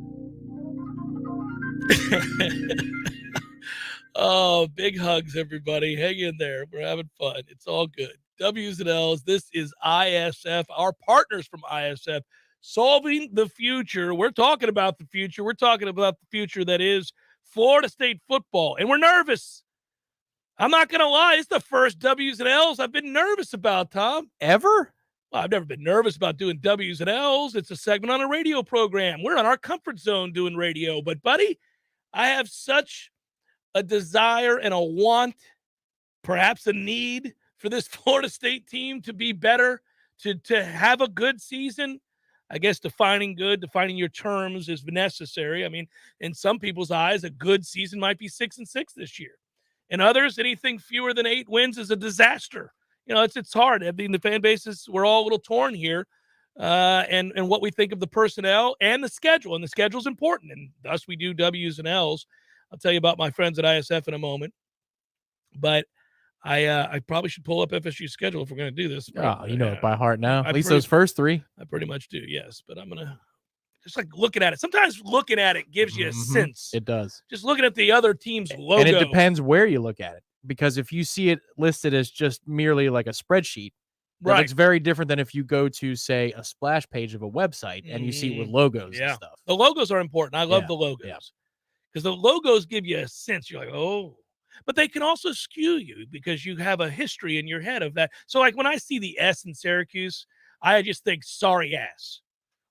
Oh, big hugs, everybody. Hang in there. We're having fun. It's all good. W's and L's. This is ISF, our partners from ISF, solving the future. We're talking about the future. We're talking about the future that is Florida State football. And we're nervous. I'm not going to lie. It's the first W's and L's I've been nervous about, Tom. Ever? Well, I've never been nervous about doing W's and L's. It's a segment on a radio program. We're in our comfort zone doing radio. But, buddy, I have such a desire and a want, perhaps a need for this Florida State team to be better, to have a good season. I guess defining your terms is necessary. I mean, in some people's eyes, a good season might be 6-6 this year. In others, anything fewer than 8 wins is a disaster. You know, it's hard. I mean, the fan bases, we're all a little torn here, and what we think of the personnel and the schedule. And the schedule is important, and thus we do W's and L's. I'll tell you about my friends at ISF in a moment. But I probably should pull up FSU's schedule if we're going to do this. Oh, you know it by heart now. I At least pretty- those first 3. I pretty much do, yes. But I'm going to just like looking at it. Sometimes looking at it gives you a sense. It does. Just looking at the other team's logo. And it depends where you look at it. Because if you see it listed as just merely like a spreadsheet, Right. it's very different than if you go to, say, a splash page of a website and you see it with logos and stuff. The logos are important. I love Yeah, the logos because the logos give you a sense. You're like, oh, but they can also skew you because you have a history in your head of that. So like when I see the S in Syracuse, I just think sorry ass.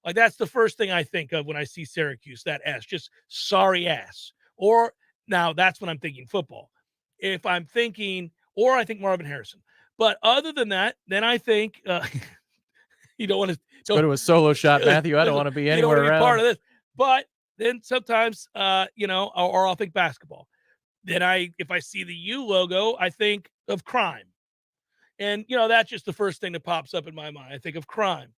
Like that's the first thing I think of when I see Syracuse, that S, just sorry ass. Or now that's when I'm thinking football. If I'm thinking, or I think Marvin Harrison. But other than that, then I think you don't want to go to a solo shot, Matthew. I don't want to be anywhere around. Part of this. But then sometimes, or I'll think basketball. Then if I see the U logo, I think of crime. And, that's just the first thing that pops up in my mind. I think of crime.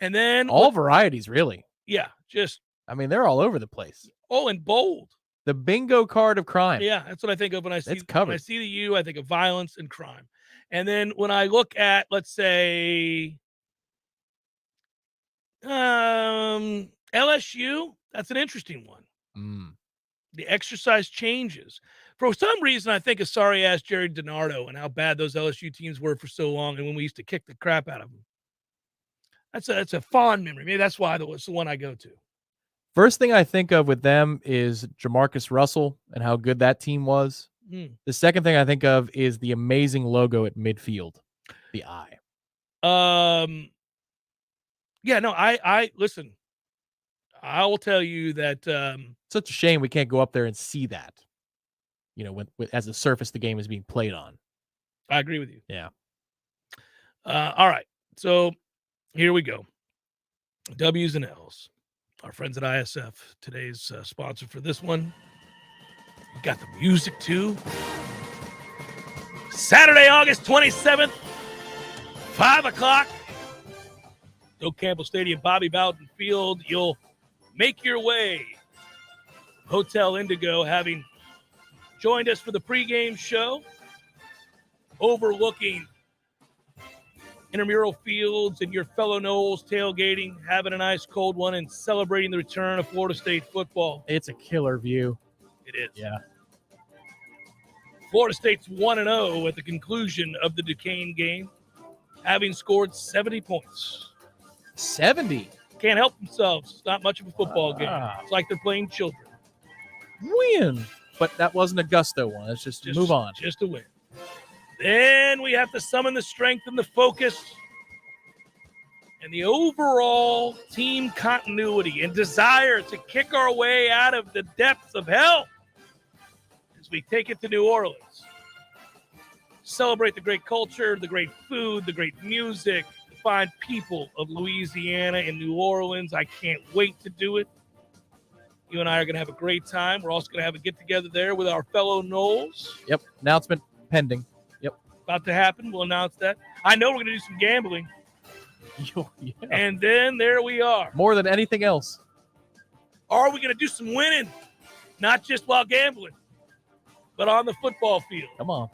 And then all varieties, really. Yeah. They're all over the place. Oh, and bold. The bingo card of crime. Yeah. That's what I think of when I see, it's covered. When I see the U, I think of violence and crime. And then when I look at, let's say, LSU, that's an interesting one. The exercise changes. For some reason, I think of sorry-ass Jerry DiNardo and how bad those LSU teams were for so long and when we used to kick the crap out of them. That's a fond memory. Maybe that's why it's the one I go to. First thing I think of with them is Jamarcus Russell and how good that team was. The second thing I think of is the amazing logo at midfield, the eye. I listen. I will tell you that such a shame we can't go up there and see that. As the surface the game is being played on. I agree with you. Yeah. All right. So here we go. W's and L's. Our friends at ISF, today's sponsor for this one. We got the music too. Saturday, August 27th, 5 o'clock. Doak Campbell Stadium, Bobby Bowden Field. You'll make your way. Hotel Indigo, having joined us for the pregame show, overlooking intramural fields and your fellow Noles tailgating, having a nice cold one, and celebrating the return of Florida State football. It's a killer view. It is. Yeah. Florida State's 1-0 at the conclusion of the Duquesne game, having scored 70 points. 70? Can't help themselves. It's not much of a football game. It's like they're playing children. Win. But that wasn't a gusto one. It's just move on. Just a win. Then we have to summon the strength and the focus and the overall team continuity and desire to kick our way out of the depths of hell as we take it to New Orleans. Celebrate the great culture, the great food, the great music, the fine people of Louisiana and New Orleans. I can't wait to do it. You and I are going to have a great time. We're also going to have a get-together there with our fellow Noles. Yep. Announcement pending. Yep. About to happen. We'll announce that. I know we're going to do some gambling. Yeah. And then there we are. More than anything else. Are we going to do some winning? Not just while gambling, but on the football field. Come on.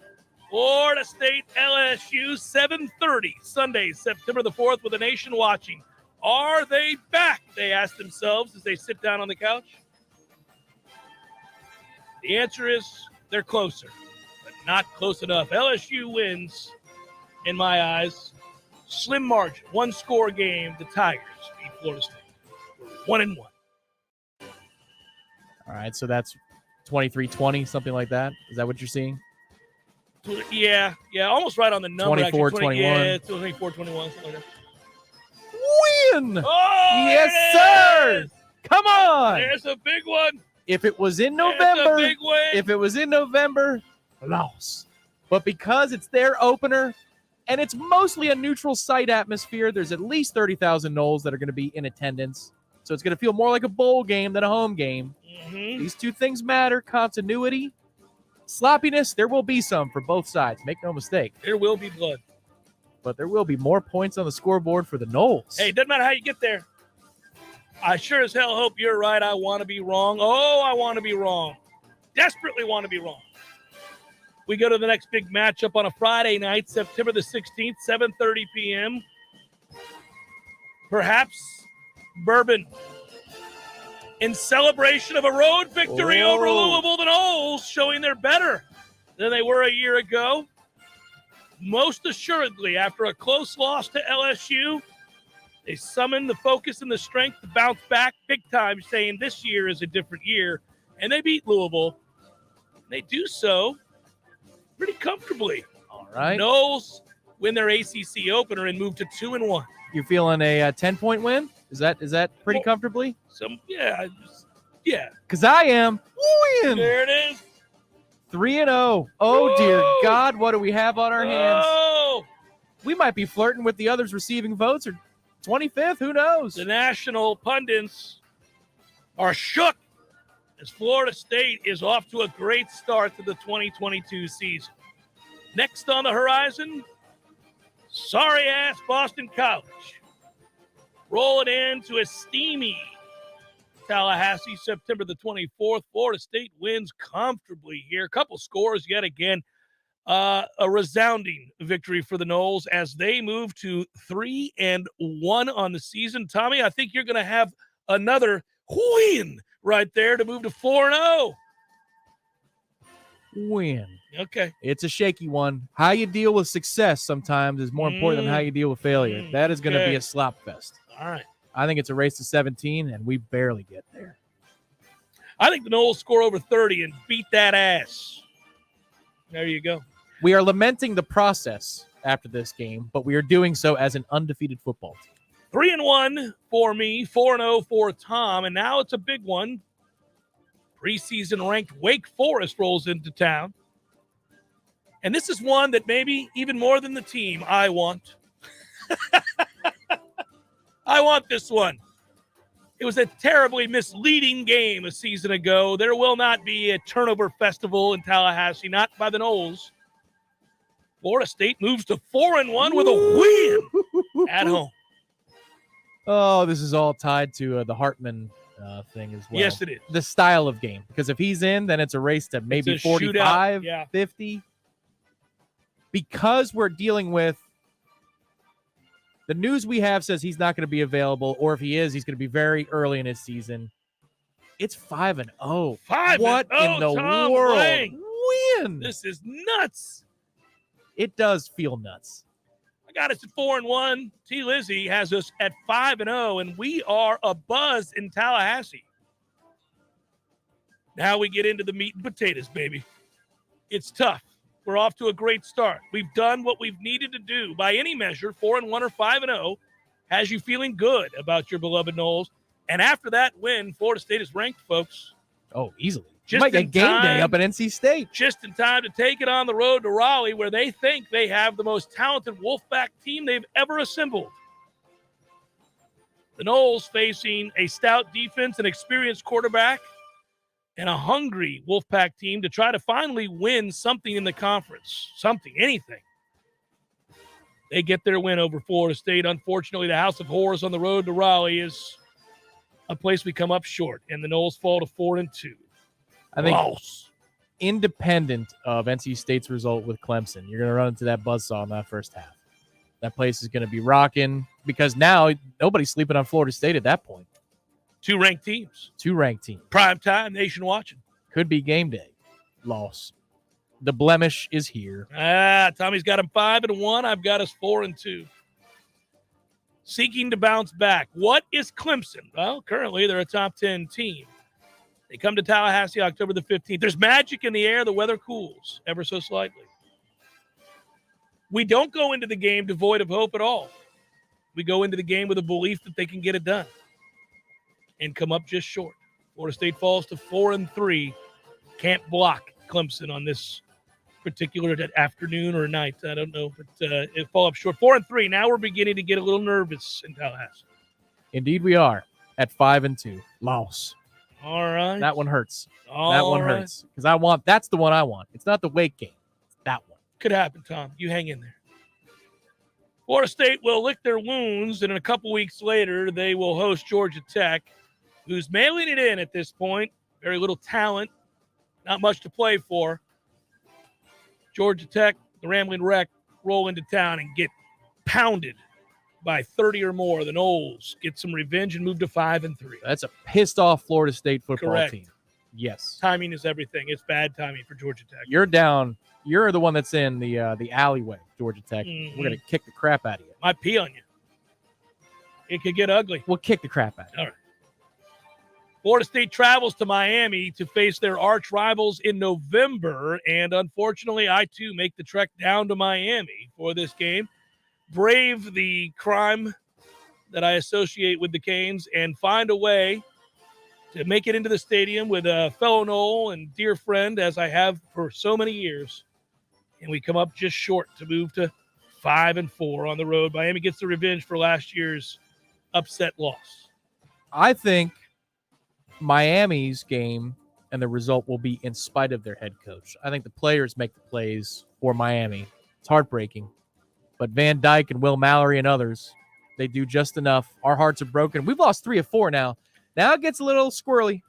Florida State LSU, 7:30, Sunday, September the 4th, with the nation watching. Are they back? They ask themselves as they sit down on the couch. The answer is they're closer, but not close enough. LSU wins, in my eyes. Slim margin, one score game. The Tigers beat Florida State. 1-1. All right, so that's 23-20, something like that. Is that what you're seeing? Yeah, almost right on the number. 24-21. Yeah, 24-21, something like that. Win! Oh, yes, sir! Come on! There's a big one. If it was in November, big win. Loss. But because it's their opener, and it's mostly a neutral site atmosphere, there's at least 30,000 Noles that are going to be in attendance. So it's going to feel more like a bowl game than a home game. Mm-hmm. These two things matter. Continuity, sloppiness, there will be some for both sides. Make no mistake. There will be blood. But there will be more points on the scoreboard for the Noles. Hey, it doesn't matter how you get there. I sure as hell hope you're right. I want to be wrong. Oh, I want to be wrong. desperately want to be wrong. We go to the next big matchup on a Friday night, September the 16th, 7:30 p.m. Perhaps Bourbon, in celebration of a road victory over Louisville, the Noles, showing they're better than they were a year ago. Most assuredly, after a close loss to LSU, they summoned the focus and the strength to bounce back big time, saying this year is a different year, and they beat Louisville. They do so pretty comfortably. All right. Noles win their ACC opener and move to 2-1. You're feeling a 10-point win? Is that pretty comfortably? Yeah. Because I am. Win. There it is. 3-0. Oh, dear God, what do we have on our hands? Oh! We might be flirting with the others receiving votes or 25th. Who knows? The national pundits are shook as Florida State is off to a great start to the 2022 season. Next on the horizon, sorry-ass Boston College. Rolling into a steamy Tallahassee, September the 24th. Florida State wins comfortably here. A couple scores yet again. A resounding victory for the Noles as they move to 3-1 on the season. Tommy, I think you're going to have another win right there to move to 4-0. Win. Okay. It's a shaky one. How you deal with success sometimes is more important than how you deal with failure. That is going to be a slop fest. All right. I think it's a race to 17, and we barely get there. I think the Noles score over 30 and beat that ass. There you go. We are lamenting the process after this game, but we are doing so as an undefeated football team. 3-1 for me, 4-0 for Tom, and now it's a big one. Preseason ranked Wake Forest rolls into town. And this is one that maybe even more than the team I want. I want this one. It was a terribly misleading game a season ago. There will not be a turnover festival in Tallahassee, not by the Noles. Florida State moves to 4-1 with a win at home. Oh, this is all tied to the Hartman thing as well. Yes, it is. The style of game. Because if he's in, then it's a race to maybe 45, 50. Because we're dealing with the news we have says he's not going to be available, or if he is, he's going to be very early in his season. It's 5-0. 5-0. What in the Tom world? Lang. Win. This is nuts. It does feel nuts. I got us at 4-1. T. Lizzie has us at 5-0, and we are a buzz in Tallahassee. Now we get into the meat and potatoes, baby. It's tough. We're off to a great start. We've done what we've needed to do. By any measure, 4-1 or 5-0 has you feeling good about your beloved Noles. And after that win, Florida State is ranked, folks. Oh, easily. Just might get in game day time- up at NC State. Just in time to take it on the road to Raleigh, where they think they have the most talented Wolfpack team they've ever assembled. The Noles facing a stout defense, an experienced quarterback, and a hungry Wolfpack team to try to finally win something in the conference. Something, anything. They get their win over Florida State. Unfortunately, the House of Horrors on the road to Raleigh is a place we come up short, and the Noles fall to 4-2. I think Loss. Independent of NC State's result with Clemson, you're going to run into that buzzsaw in that first half. That place is going to be rocking because now nobody's sleeping on Florida State at that point. Two ranked teams. Prime time, nation watching. Could be game day. Loss. The blemish is here. Tommy's got him 5-1. I've got us 4-2. Seeking to bounce back. What is Clemson? Well, currently they're a top 10 team. They come to Tallahassee October the 15th. There's magic in the air. The weather cools ever so slightly. We don't go into the game devoid of hope at all. We go into the game with a belief that they can get it done and come up just short. Florida State falls to 4-3. Can't block Clemson on this particular afternoon or night. I don't know, but it fall up short. 4-3. Now we're beginning to get a little nervous in Tallahassee. Indeed, we are at 5-2. Loss. All right. That one hurts. All that one right. hurts because that's the one I want. It's not the Wake game. It's that one. Could happen, Tom. You hang in there. Florida State will lick their wounds, and a couple weeks later, they will host Georgia Tech, who's mailing it in at this point. Very little talent Not much to play for. Georgia Tech, the Rambling Wreck, roll into town and get pounded by 30 or more. The Noles get some revenge and move to 5-3. That's a pissed-off Florida State football Correct. team. Yes. Timing is everything. It's bad timing for Georgia Tech. You're down. You're the one that's in the alleyway, Georgia Tech. Mhm. We're going to kick the crap out of you. Might pee on you. It could get ugly. We'll kick the crap out of you. All right. Florida State travels to Miami to face their arch rivals in November, and unfortunately, I too make the trek down to Miami for this game. Brave the crime that I associate with the Canes and find a way to make it into the stadium with a fellow Nole and dear friend, as I have for so many years. And we come up just short to move to 5-4 on the road. Miami gets the revenge for last year's upset loss. I think Miami's game and the result will be in spite of their head coach. I think the players make the plays for Miami. It's heartbreaking. But Van Dyke and Will Mallory and others, they do just enough. Our hearts are broken. We've lost 3 of 4 now. Now it gets a little squirrely,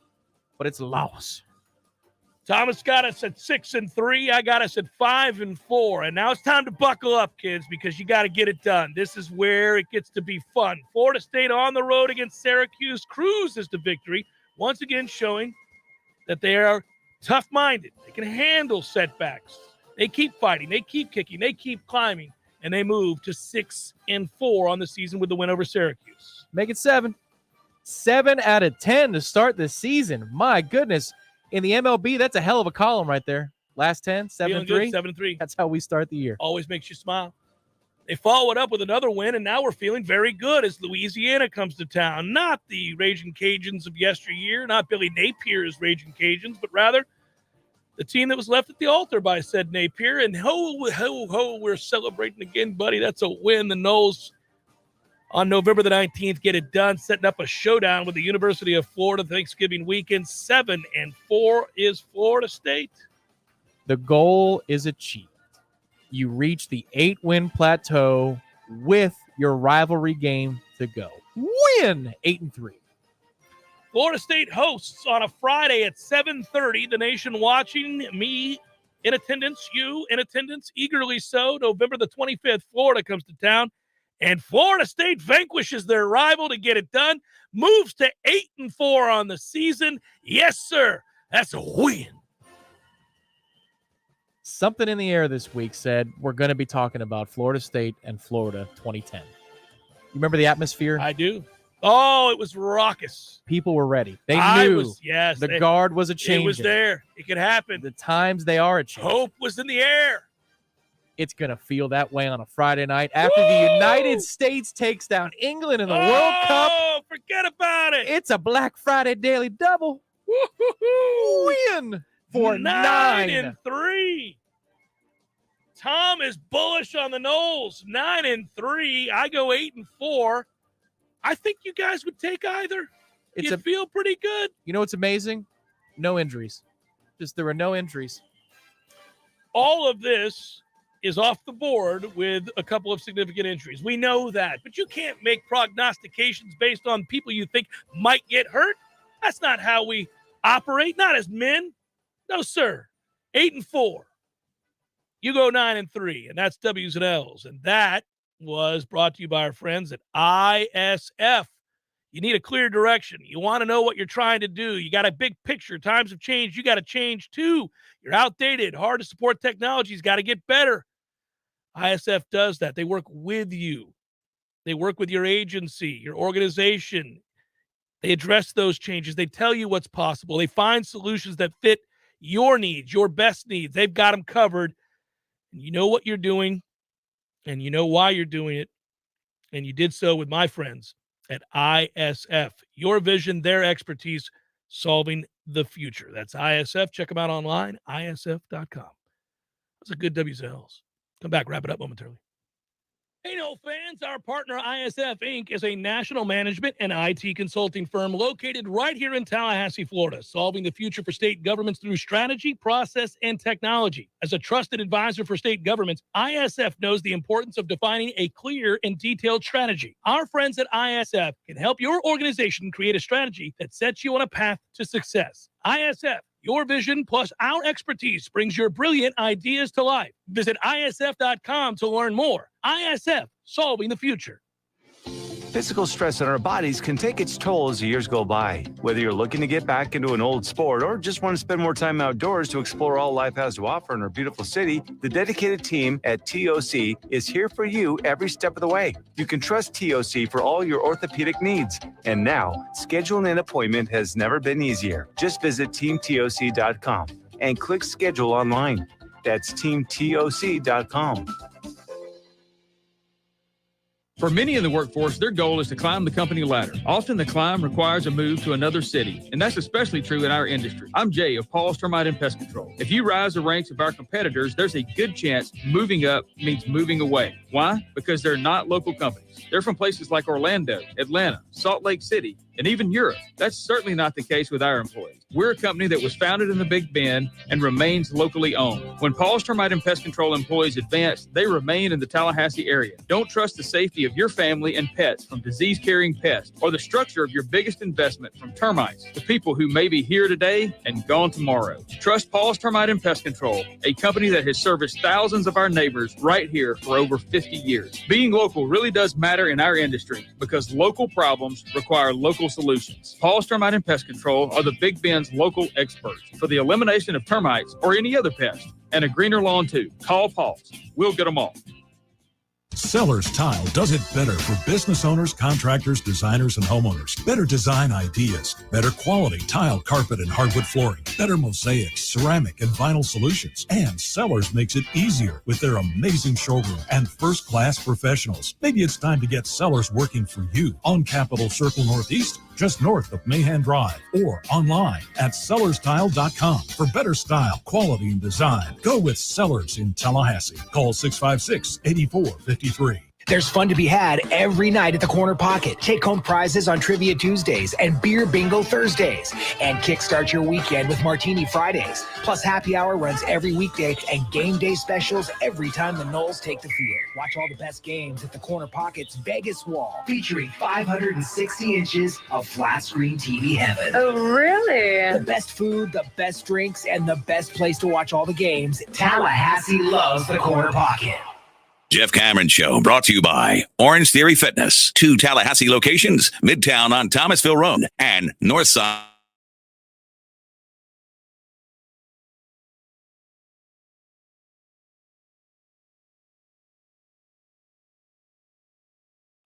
but it's a loss. Thomas got us at 6-3. I got us at 5-4. And now it's time to buckle up, kids, because you got to get it done. This is where it gets to be fun. Florida State on the road against Syracuse cruises to victory, once again showing that they are tough-minded. They can handle setbacks. They keep fighting. They keep kicking. They keep climbing. And they move to 6-4 on the season with the win over Syracuse. Make it 7. 7 out of 10 to start the season. My goodness. In the MLB, that's a hell of a column right there. Last 10, 7-3. 7-3. That's how we start the year. Always makes you smile. They followed up with another win, and now we're feeling very good as Louisiana comes to town. Not the Raging Cajuns of yesteryear, not Billy Napier's Raging Cajuns, but rather the team that was left at the altar by said Napier. And ho, we're celebrating again, buddy. That's a win. The Noles on November the 19th get it done, setting up a showdown with the University of Florida Thanksgiving weekend. 7-4 is Florida State. The goal is achieved. You reach the 8-win plateau with your rivalry game to go. Win 8-3. Florida State hosts on a Friday at 7:30. The nation watching, me in attendance, you in attendance, eagerly so. November the 25th, Florida comes to town, and Florida State vanquishes their rival to get it done, moves to 8-4 on the season. Yes, sir. That's a win. Something in the air this week said we're going to be talking about Florida State and Florida 2010. You remember the atmosphere? I do. Oh, it was raucous. People were ready. They knew the guard was a change. It was there. It could happen. The times they are a change. Hope was in the air. It's going to feel that way on a Friday night after the United States takes down England in the World Cup. Oh, forget about it. It's a Black Friday daily double. Win for 9-3. Tom is bullish on the Noles. 9-3. I go 8-4. I think you guys would take either. You'd feel pretty good. You know what's amazing? No injuries. Just there were no injuries. All of this is off the board with a couple of significant injuries. We know that. But you can't make prognostications based on people you think might get hurt. That's not how we operate, not as men. No, sir. 8-4. You go 9-3, and that's W's and L's. And that was brought to you by our friends at ISF. You need a clear direction. You want to know what you're trying to do. You got a big picture. Times have changed. You got to change too. You're outdated. Hard to support technology's got to get better. ISF does that. They work with you. They work with your agency, your organization. They address those changes. They tell you what's possible. They find solutions that fit your needs, your best needs. They've got them covered. And you know what you're doing, and you know why you're doing it, and you did so with my friends at ISF. Your vision, their expertise, solving the future. That's ISF. Check them out online, isf.com. That's a good W's and L's. Come back, wrap it up momentarily. Hey, no fans, our partner ISF Inc. is a national management and IT consulting firm located right here in Tallahassee, Florida, solving the future for state governments through strategy, process, and technology. As a trusted advisor for state governments, ISF knows the importance of defining a clear and detailed strategy. Our friends at ISF can help your organization create a strategy that sets you on a path to success. ISF, Your vision plus our expertise brings your brilliant ideas to life. Visit ISF.com to learn more. ISF, solving the future. Physical stress on our bodies can take its toll as the years go by. Whether you're looking to get back into an old sport or just want to spend more time outdoors to explore all life has to offer in our beautiful city, the dedicated team at TOC is here for you every step of the way. You can trust TOC for all your orthopedic needs. And now, scheduling an appointment has never been easier. Just visit teamtoc.com and click schedule online. That's teamtoc.com. For many in the workforce, their goal is to climb the company ladder. Often the climb requires a move to another city, and that's especially true in our industry. I'm Jay of Paul's Termite and Pest Control. If you rise the ranks of our competitors, there's a good chance moving up means moving away. Why? Because they're not local companies. They're from places like Orlando, Atlanta, Salt Lake City, and even Europe. That's certainly not the case with our employees. We're a company that was founded in the Big Bend and remains locally owned. When Paul's Termite and Pest Control employees advance, they remain in the Tallahassee area. Don't trust the safety of your family and pets from disease-carrying pests or the structure of your biggest investment from termites to people who may be here today and gone tomorrow. Trust Paul's Termite and Pest Control, a company that has serviced thousands of our neighbors right here for over 50 years. Being local really does matter in our industry because local problems require local solutions. Paul's Termite and Pest Control are the Big Bend's local experts for the elimination of termites or any other pest, and a greener lawn too. Call Paul's. We'll get them all. Sellers Tile does it better for business owners, contractors, designers, and homeowners. Better design ideas, better quality tile, carpet, and hardwood flooring, better mosaics, ceramic, and vinyl solutions. And Sellers makes it easier with their amazing showroom and first-class professionals. Maybe it's time to get Sellers working for you on Capitol Circle Northeast, just north of Mahan Drive, or online at sellerstile.com for better style, quality, and design. Go with Sellers in Tallahassee. Call 656-8453. There's fun to be had every night at the Corner Pocket. Take home prizes on Trivia Tuesdays and Beer Bingo Thursdays. And kickstart your weekend with Martini Fridays. Plus happy hour runs every weekday and game day specials every time the Noles take the field. Watch all the best games at the Corner Pocket's Vegas Wall, featuring 560 inches of flat screen TV heaven. Oh, really? The best food, the best drinks, and the best place to watch all the games. Tallahassee loves the Corner Pocket. Jeff Cameron Show, brought to you by Orange Theory Fitness. 2 Tallahassee locations, Midtown on Thomasville Road and Northside.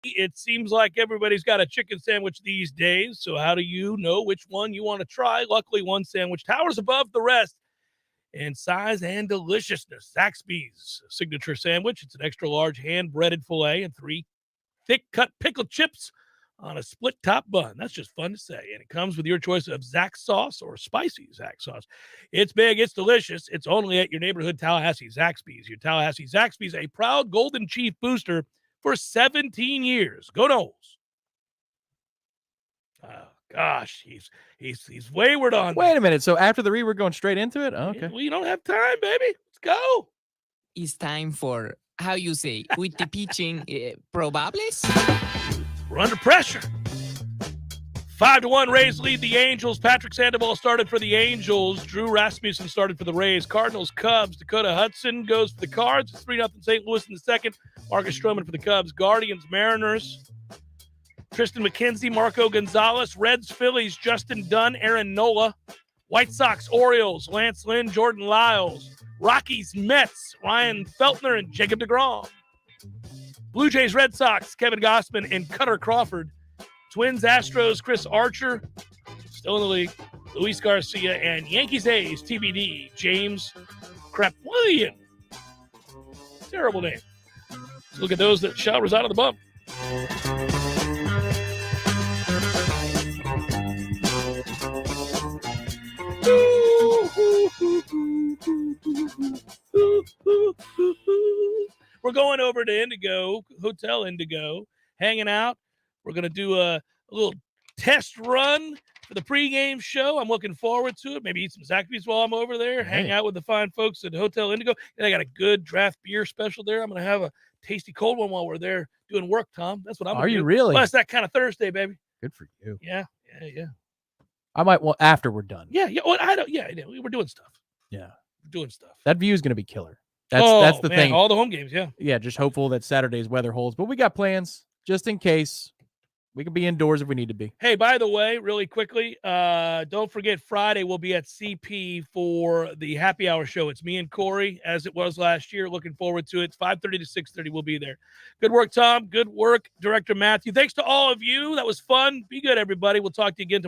It seems like everybody's got a chicken sandwich these days, so how do you know which one you want to try? Luckily, one sandwich towers above the rest in size and deliciousness. Zaxby's signature sandwich. It's an extra large hand-breaded filet and 3 thick-cut pickled chips on a split-top bun. That's just fun to say. And it comes with your choice of Zax sauce or spicy Zax sauce. It's big. It's delicious. It's only at your neighborhood Tallahassee Zaxby's. Your Tallahassee Zaxby's, a proud Golden Chief booster for 17 years. Go Noles. Oh, gosh, he's wayward on Wait a minute. So after the read, we're going straight into it? Oh, okay. We don't have time, baby. Let's go. It's time for, how you say, with the pitching probables? We're under pressure. 5-1 Rays lead the Angels. Patrick Sandoval started for the Angels. Drew Rasmussen started for the Rays. Cardinals, Cubs. Dakota Hudson goes for the Cards. It's 3-0 St. Louis in the second. Marcus Stroman for the Cubs. Guardians, Mariners. Tristan McKenzie, Marco Gonzalez. Reds, Phillies, Justin Dunn, Aaron Nola. White Sox, Orioles, Lance Lynn, Jordan Lyles. Rockies, Mets, Ryan Feltner, and Jacob deGrom. Blue Jays, Red Sox, Kevin Gossman and Cutter Crawford. Twins, Astros, Chris Archer, still in the league. Luis Garcia, and Yankees, A's, TBD, James Krapwillian. Terrible name. Let's look at those that shall reside on the bump. We're going over to Indigo, Hotel Indigo, hanging out. We're going to do a little test run for the pregame show. I'm looking forward to it. Maybe eat some Zaxby's while I'm over there, hang out with the fine folks at Hotel Indigo. And I got a good draft beer special there. I'm going to have a tasty cold one while we're there doing work, Tom. That's what I'm going to do. Are you really? Well, it's that kind of Thursday, baby. Good for you. Yeah. I might want after we're done. Yeah. Well, I don't. Yeah. We're doing stuff. Yeah. We're doing stuff. That view is going to be killer. That's the thing. All the home games. Yeah. Yeah. Just hopeful that Saturday's weather holds, but we got plans just in case. We can be indoors if we need to be. Hey, by the way, really quickly, don't forget Friday we'll be at CP for the happy hour show. It's me and Corey, as it was last year. Looking forward to it. It's 5:30 to 6:30. We'll be there. Good work, Tom. Good work, Director Matthew. Thanks to all of you. That was fun. Be good, everybody. We'll talk to you again tomorrow.